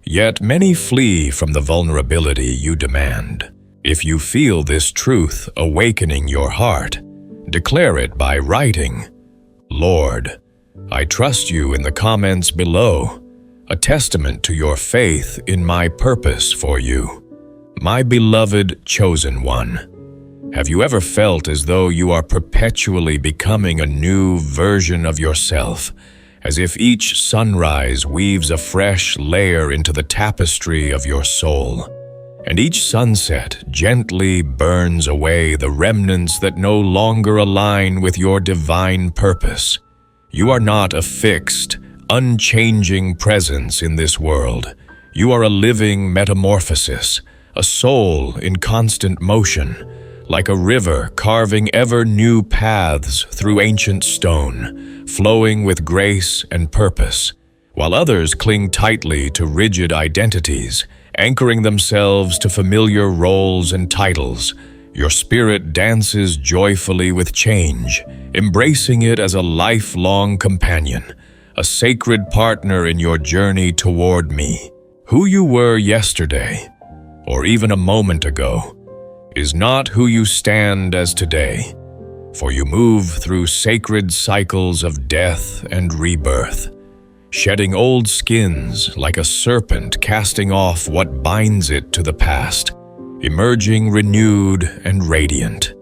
Yet many flee from the vulnerability you demand. If you feel this truth awakening your heart, declare it by writing, "Lord, I trust you," in the comments below, a testament to your faith in my purpose for you. My beloved chosen one, have you ever felt as though you are perpetually becoming a new version of yourself, as if each sunrise weaves a fresh layer into the tapestry of your soul, and each sunset gently burns away the remnants that no longer align with your divine purpose? You are not a fixed, unchanging presence in this world. You are a living metamorphosis, a soul in constant motion, like a river carving ever new paths through ancient stone, flowing with grace and purpose, while others cling tightly to rigid identities, anchoring themselves to familiar roles and titles. Your spirit dances joyfully with change, embracing it as a lifelong companion, a sacred partner in your journey toward me. Who you were yesterday, or even a moment ago, is not who you stand as today, for you move through sacred cycles of death and rebirth, shedding old skins like a serpent casting off what binds it to the past, emerging renewed and radiant.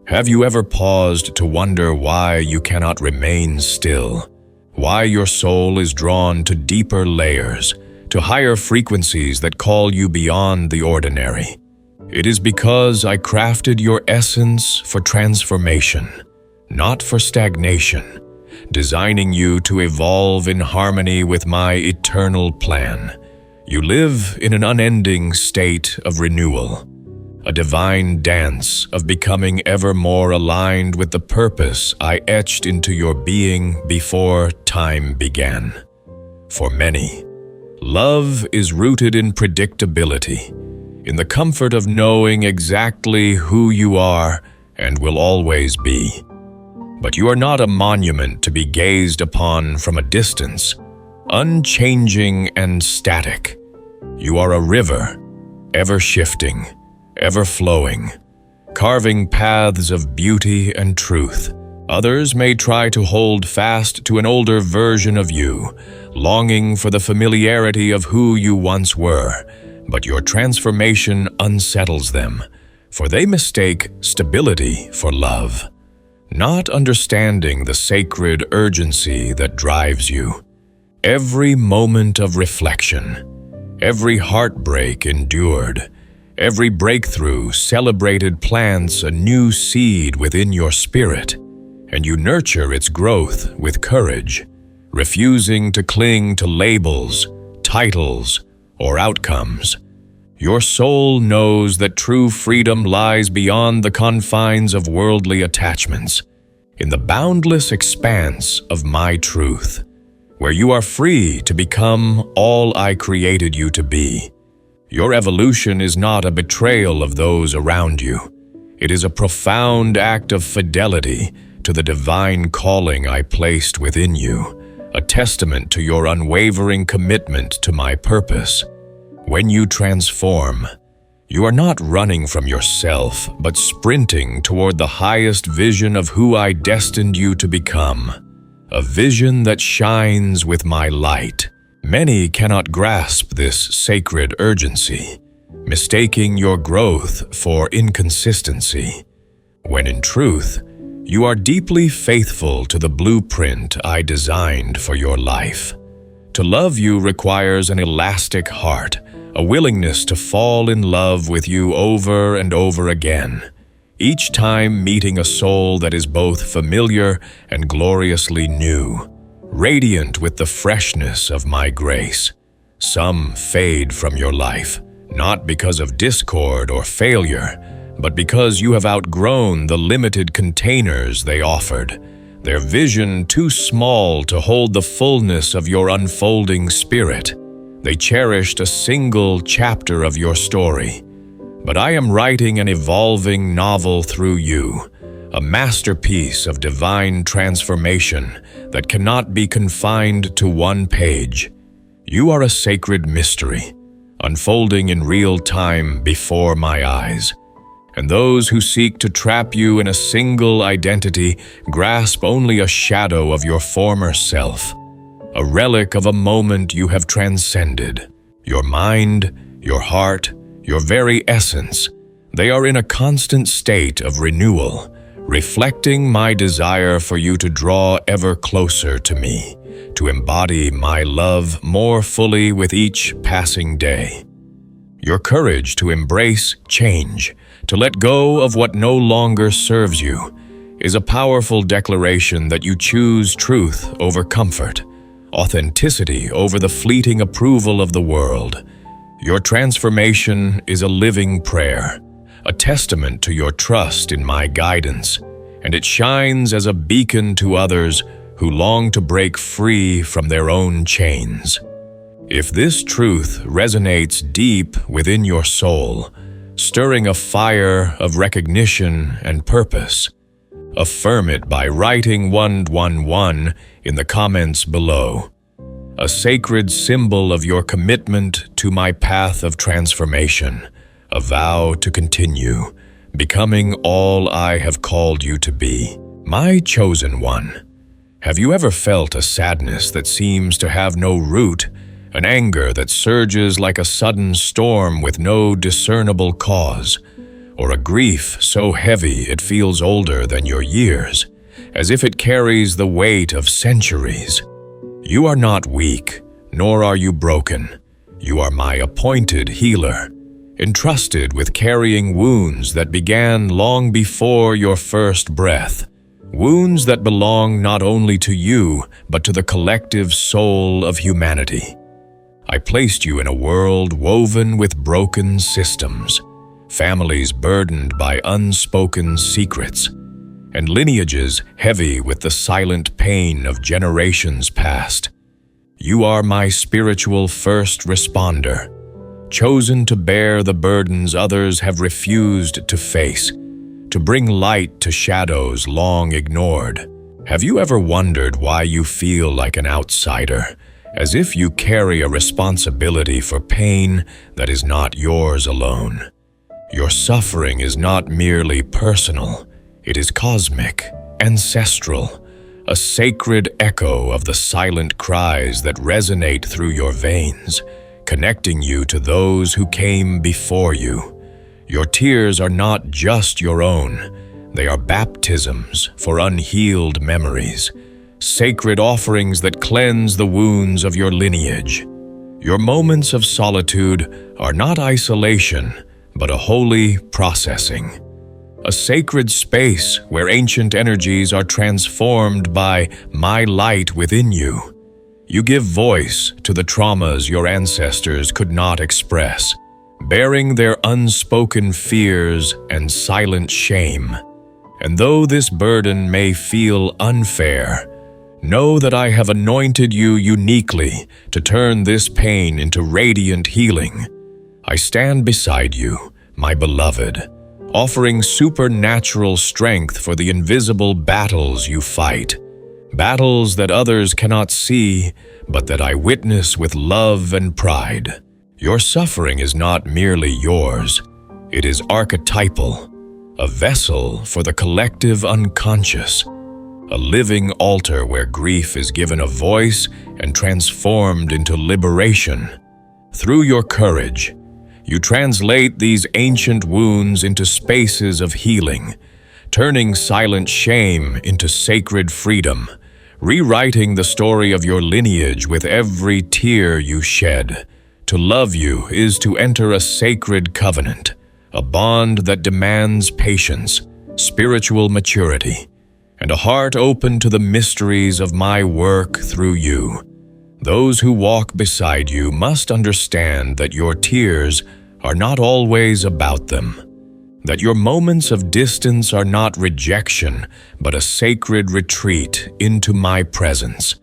Have you ever paused to wonder why you cannot remain still? Why your soul is drawn to deeper layers, to higher frequencies that call you beyond the ordinary? It is because I crafted your essence for transformation, not for stagnation, designing you to evolve in harmony with my eternal plan. You live in an unending state of renewal, a divine dance of becoming ever more aligned with the purpose I etched into your being before time began. For many, love is rooted in predictability, in the comfort of knowing exactly who you are and will always be. But you are not a monument to be gazed upon from a distance, unchanging and static. You are a river, ever shifting, ever flowing, carving paths of beauty and truth. Others may try to hold fast to an older version of you, longing for the familiarity of who you once were, but your transformation unsettles them, for they mistake stability for love, not understanding the sacred urgency that drives you. Every moment of reflection, every heartbreak endured, every breakthrough celebrated plants a new seed within your spirit, and you nurture its growth with courage, refusing to cling to labels, titles, or outcomes. Your soul knows that true freedom lies beyond the confines of worldly attachments, in the boundless expanse of my truth, where you are free to become all I created you to be. Your evolution is not a betrayal of those around you. It is a profound act of fidelity to the divine calling I placed within you, a testament to your unwavering commitment to my purpose. When you transform, you are not running from yourself, but sprinting toward the highest vision of who I destined you to become, a vision that shines with my light. Many cannot grasp this sacred urgency, mistaking your growth for inconsistency, when in truth, you are deeply faithful to the blueprint I designed for your life. To love you requires an elastic heart, a willingness to fall in love with you over and over again, each time meeting a soul that is both familiar and gloriously new, radiant with the freshness of my grace. Some fade from your life, not because of discord or failure, but because you have outgrown the limited containers they offered, their vision too small to hold the fullness of your unfolding spirit. They cherished a single chapter of your story, but I am writing an evolving novel through you, a masterpiece of divine transformation that cannot be confined to one page. You are a sacred mystery, unfolding in real time before my eyes, and those who seek to trap you in a single identity grasp only a shadow of your former self, a relic of a moment you have transcended. Your mind, your heart, your very essence, they are in a constant state of renewal, reflecting my desire for you to draw ever closer to me, to embody my love more fully with each passing day. Your courage to embrace change, to let go of what no longer serves you, is a powerful declaration that you choose truth over comfort, authenticity over the fleeting approval of the world. Your transformation is a living prayer, a testament to your trust in my guidance, and it shines as a beacon to others who long to break free from their own chains. If this truth resonates deep within your soul, stirring a fire of recognition and purpose, affirm it by writing 111 in the comments below, a sacred symbol of your commitment to my path of transformation, a vow to continue, becoming all I have called you to be. My chosen one, have you ever felt a sadness that seems to have no root, an anger that surges like a sudden storm with no discernible cause, or a grief so heavy it feels older than your years, as if it carries the weight of centuries? You are not weak, nor are you broken. You are my appointed healer, entrusted with carrying wounds that began long before your first breath, wounds that belong not only to you, but to the collective soul of humanity. I placed you in a world woven with broken systems, families burdened by unspoken secrets, and lineages heavy with the silent pain of generations past. You are my spiritual first responder, chosen to bear the burdens others have refused to face, to bring light to shadows long ignored. Have you ever wondered why you feel like an outsider, as if you carry a responsibility for pain that is not yours alone? Your suffering is not merely personal, it is cosmic, ancestral, a sacred echo of the silent cries that resonate through your veins, connecting you to those who came before you. Your tears are not just your own, they are baptisms for unhealed memories, sacred offerings that cleanse the wounds of your lineage. Your moments of solitude are not isolation, but a holy processing, a sacred space where ancient energies are transformed by my light within you. You give voice to the traumas your ancestors could not express, bearing their unspoken fears and silent shame. And though this burden may feel unfair, know that I have anointed you uniquely to turn this pain into radiant healing. I stand beside you, my beloved, offering supernatural strength for the invisible battles you fight. Battles that others cannot see, but that I witness with love and pride. Your suffering is not merely yours. It is archetypal, a vessel for the collective unconscious, a living altar where grief is given a voice and transformed into liberation. Through your courage, you translate these ancient wounds into spaces of healing, turning silent shame into sacred freedom, rewriting the story of your lineage with every tear you shed. To love you is to enter a sacred covenant, a bond that demands patience, spiritual maturity, and a heart open to the mysteries of my work through you. Those who walk beside you must understand that your tears are not always about them, that your moments of distance are not rejection, but a sacred retreat into my presence,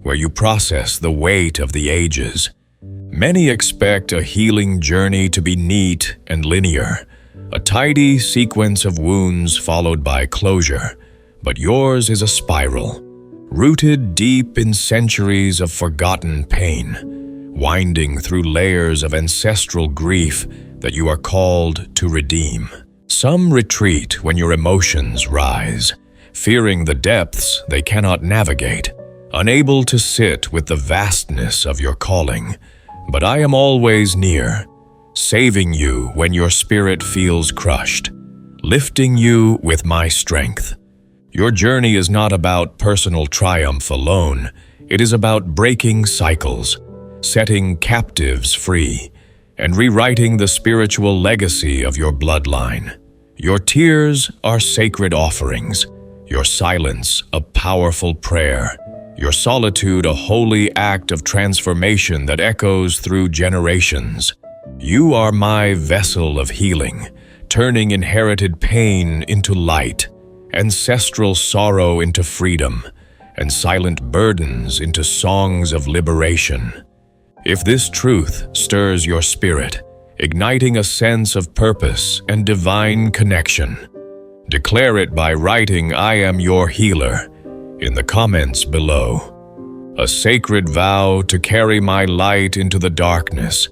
where you process the weight of the ages. Many expect a healing journey to be neat and linear, a tidy sequence of wounds followed by closure, but yours is a spiral, rooted deep in centuries of forgotten pain, winding through layers of ancestral grief that you are called to redeem. Some retreat when your emotions rise, fearing the depths they cannot navigate, unable to sit with the vastness of your calling. But I am always near, saving you when your spirit feels crushed, lifting you with my strength. Your journey is not about personal triumph alone. It is about breaking cycles, setting captives free, and rewriting the spiritual legacy of your bloodline. Your tears are sacred offerings, your silence a powerful prayer, your solitude a holy act of transformation that echoes through generations. You are my vessel of healing, turning inherited pain into light, ancestral sorrow into freedom, and silent burdens into songs of liberation. If this truth stirs your spirit, igniting a sense of purpose and divine connection, declare it by writing "I am your healer" in the comments below. A sacred vow to carry my light into the darkness,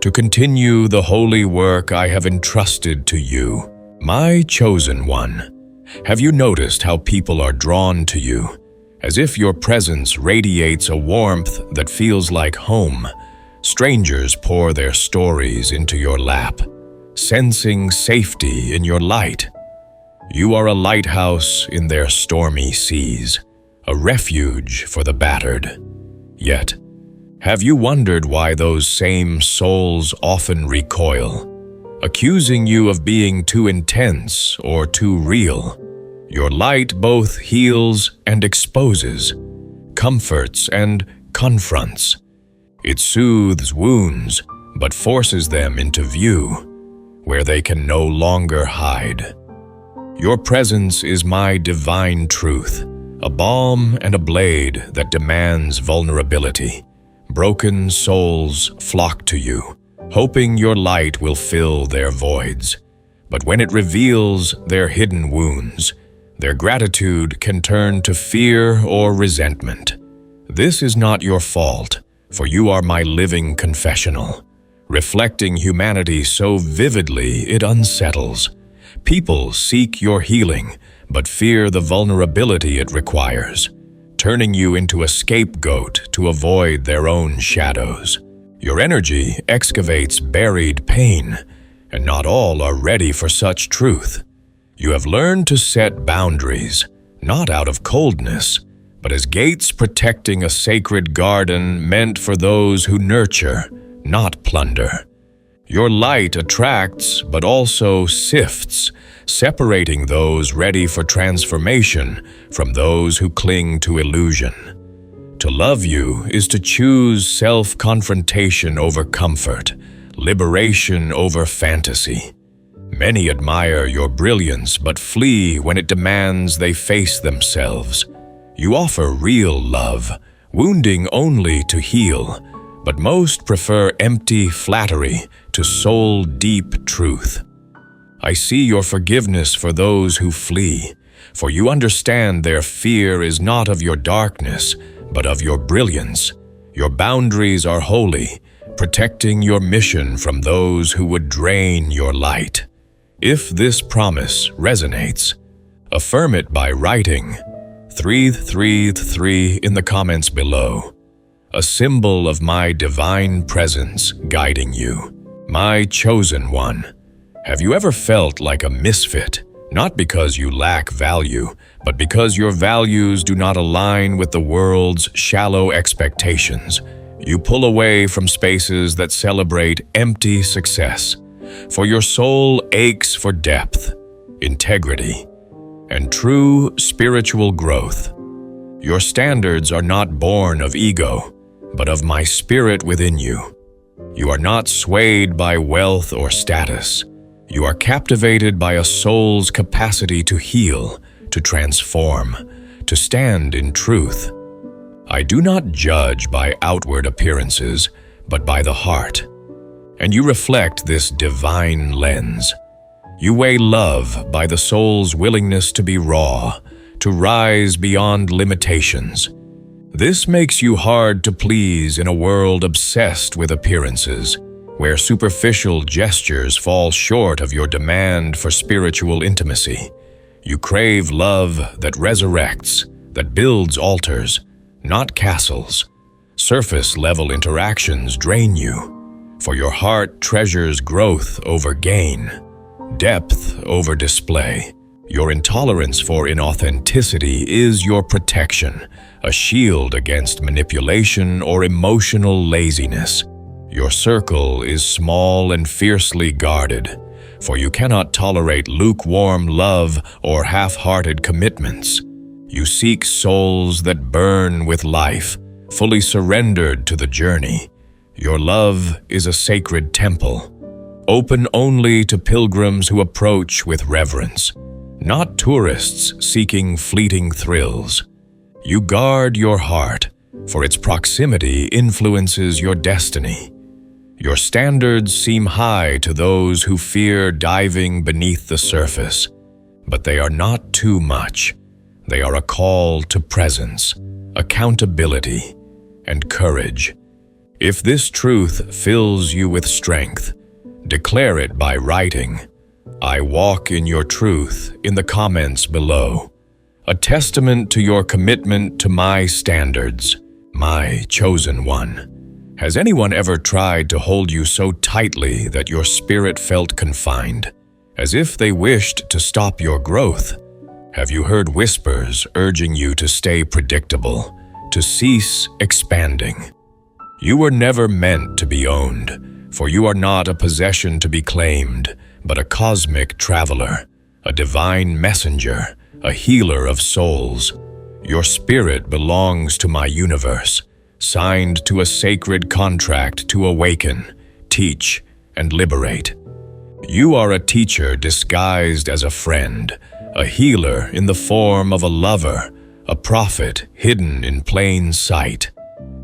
to continue the holy work I have entrusted to you. My chosen one, have you noticed how people are drawn to you, as if your presence radiates a warmth that feels like home? Strangers pour their stories into your lap, sensing safety in your light. You are a lighthouse in their stormy seas, a refuge for the battered. Yet, have you wondered why those same souls often recoil, accusing you of being too intense or too real? Your light both heals and exposes, comforts and confronts. It soothes wounds, but forces them into view, where they can no longer hide. Your presence is my divine truth, a balm and a blade that demands vulnerability. Broken souls flock to you, hoping your light will fill their voids. But when it reveals their hidden wounds, their gratitude can turn to fear or resentment. This is not your fault, for you are my living confessional, reflecting humanity so vividly it unsettles. People seek your healing, but fear the vulnerability it requires, turning you into a scapegoat to avoid their own shadows. Your energy excavates buried pain, and not all are ready for such truth. You have learned to set boundaries, not out of coldness, but as gates protecting a sacred garden meant for those who nurture, not plunder. Your light attracts, but also sifts, separating those ready for transformation from those who cling to illusion. To love you is to choose self-confrontation over comfort, liberation over fantasy. Many admire your brilliance but flee when it demands they face themselves. You offer real love, wounding only to heal, but most prefer empty flattery to soul-deep truth. I see your forgiveness for those who flee, for you understand their fear is not of your darkness, but of your brilliance. Your boundaries are holy, protecting your mission from those who would drain your light. If this promise resonates, affirm it by writing 333 in the comments below, a symbol of my divine presence guiding you. My chosen one, have you ever felt like a misfit, not because you lack value, but because your values do not align with the world's shallow expectations? You pull away from spaces that celebrate empty success, for your soul aches for depth, integrity, and true spiritual growth. Your standards are not born of ego, but of my spirit within you. You are not swayed by wealth or status. You are captivated by a soul's capacity to heal, to transform, to stand in truth. I do not judge by outward appearances, but by the heart. And you reflect this divine lens. You weigh love by the soul's willingness to be raw, to rise beyond limitations. This makes you hard to please in a world obsessed with appearances, where superficial gestures fall short of your demand for spiritual intimacy. You crave love that resurrects, that builds altars, not castles. Surface-level interactions drain you, for your heart treasures growth over gain, depth over display. Your intolerance for inauthenticity is your protection, a shield against manipulation or emotional laziness. Your circle is small and fiercely guarded, for you cannot tolerate lukewarm love or half-hearted commitments. You seek souls that burn with life, fully surrendered to the journey. Your love is a sacred temple, open only to pilgrims who approach with reverence, not tourists seeking fleeting thrills. You guard your heart, for its proximity influences your destiny. Your standards seem high to those who fear diving beneath the surface, but they are not too much. They are a call to presence, accountability, and courage. If this truth fills you with strength, declare it by writing, "I walk in your truth," in the comments below, a testament to your commitment to my standards, my chosen one. Has anyone ever tried to hold you so tightly that your spirit felt confined, as if they wished to stop your growth? Have you heard whispers urging you to stay predictable, to cease expanding? You were never meant to be owned, for you are not a possession to be claimed, but a cosmic traveler, a divine messenger, a healer of souls. Your spirit belongs to my universe, signed to a sacred contract to awaken, teach, and liberate. You are a teacher disguised as a friend, a healer in the form of a lover, a prophet hidden in plain sight.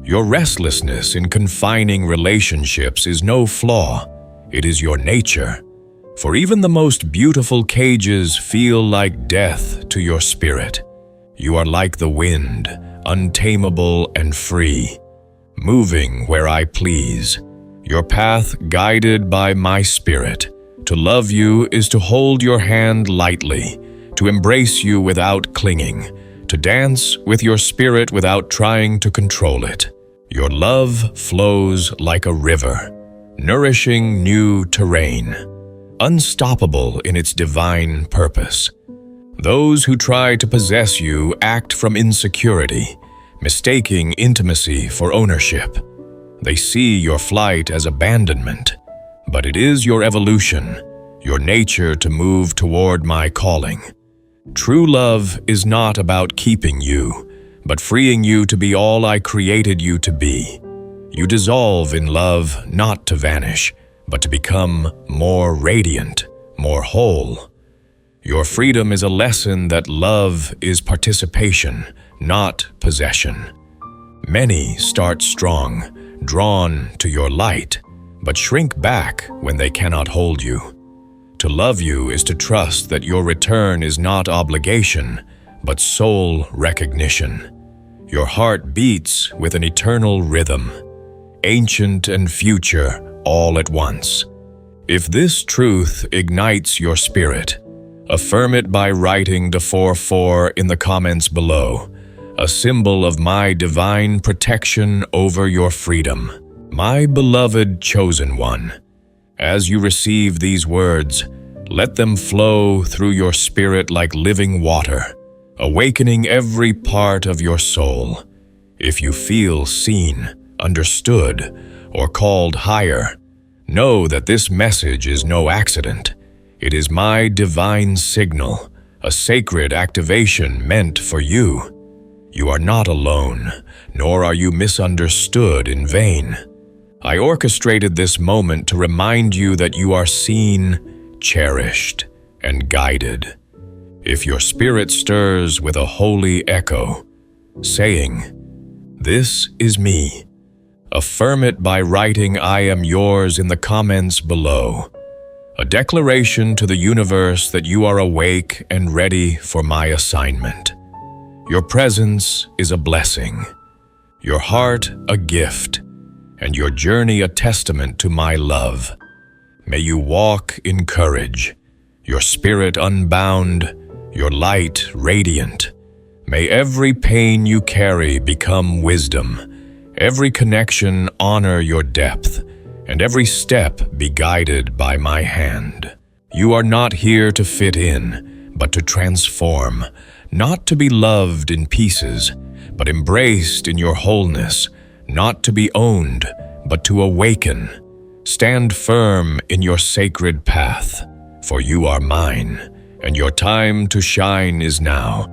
Your restlessness in confining relationships is no flaw, it is your nature. For even the most beautiful cages feel like death to your spirit. You are like the wind, untamable and free, moving where I please. Your path guided by my spirit. To love you is to hold your hand lightly, to embrace you without clinging, to dance with your spirit without trying to control it. Your love flows like a river, nourishing new terrain, unstoppable in its divine purpose. Those who try to possess you act from insecurity, mistaking intimacy for ownership. They see your flight as abandonment, but it is your evolution, your nature to move toward my calling. True love is not about keeping you, but freeing you to be all I created you to be. You dissolve in love not to vanish, but to become more radiant, more whole. Your freedom is a lesson that love is participation, not possession. Many start strong, drawn to your light, but shrink back when they cannot hold you. To love you is to trust that your return is not obligation, but soul recognition. Your heart beats with an eternal rhythm, ancient and future all at once. If this truth ignites your spirit, affirm it by writing the 44 in the comments below, a symbol of my divine protection over your freedom. My beloved chosen one, as you receive these words, let them flow through your spirit like living water, awakening every part of your soul. If you feel seen, understood, or called higher, know that this message is no accident. It is my divine signal, a sacred activation meant for you. You are not alone, nor are you misunderstood in vain. I orchestrated this moment to remind you that you are seen, cherished, and guided. If your spirit stirs with a holy echo, saying, "This is me," affirm it by writing "I am yours" in the comments below. A declaration to the universe that you are awake and ready for my assignment. Your presence is a blessing, your heart a gift, and your journey a testament to my love. May you walk in courage, your spirit unbound, your light radiant. May every pain you carry become wisdom, every connection honor your depth, and every step be guided by my hand. You are not here to fit in, but to transform, not to be loved in pieces, but embraced in your wholeness, not to be owned, but to awaken. Stand firm in your sacred path, for you are mine, and your time to shine is now.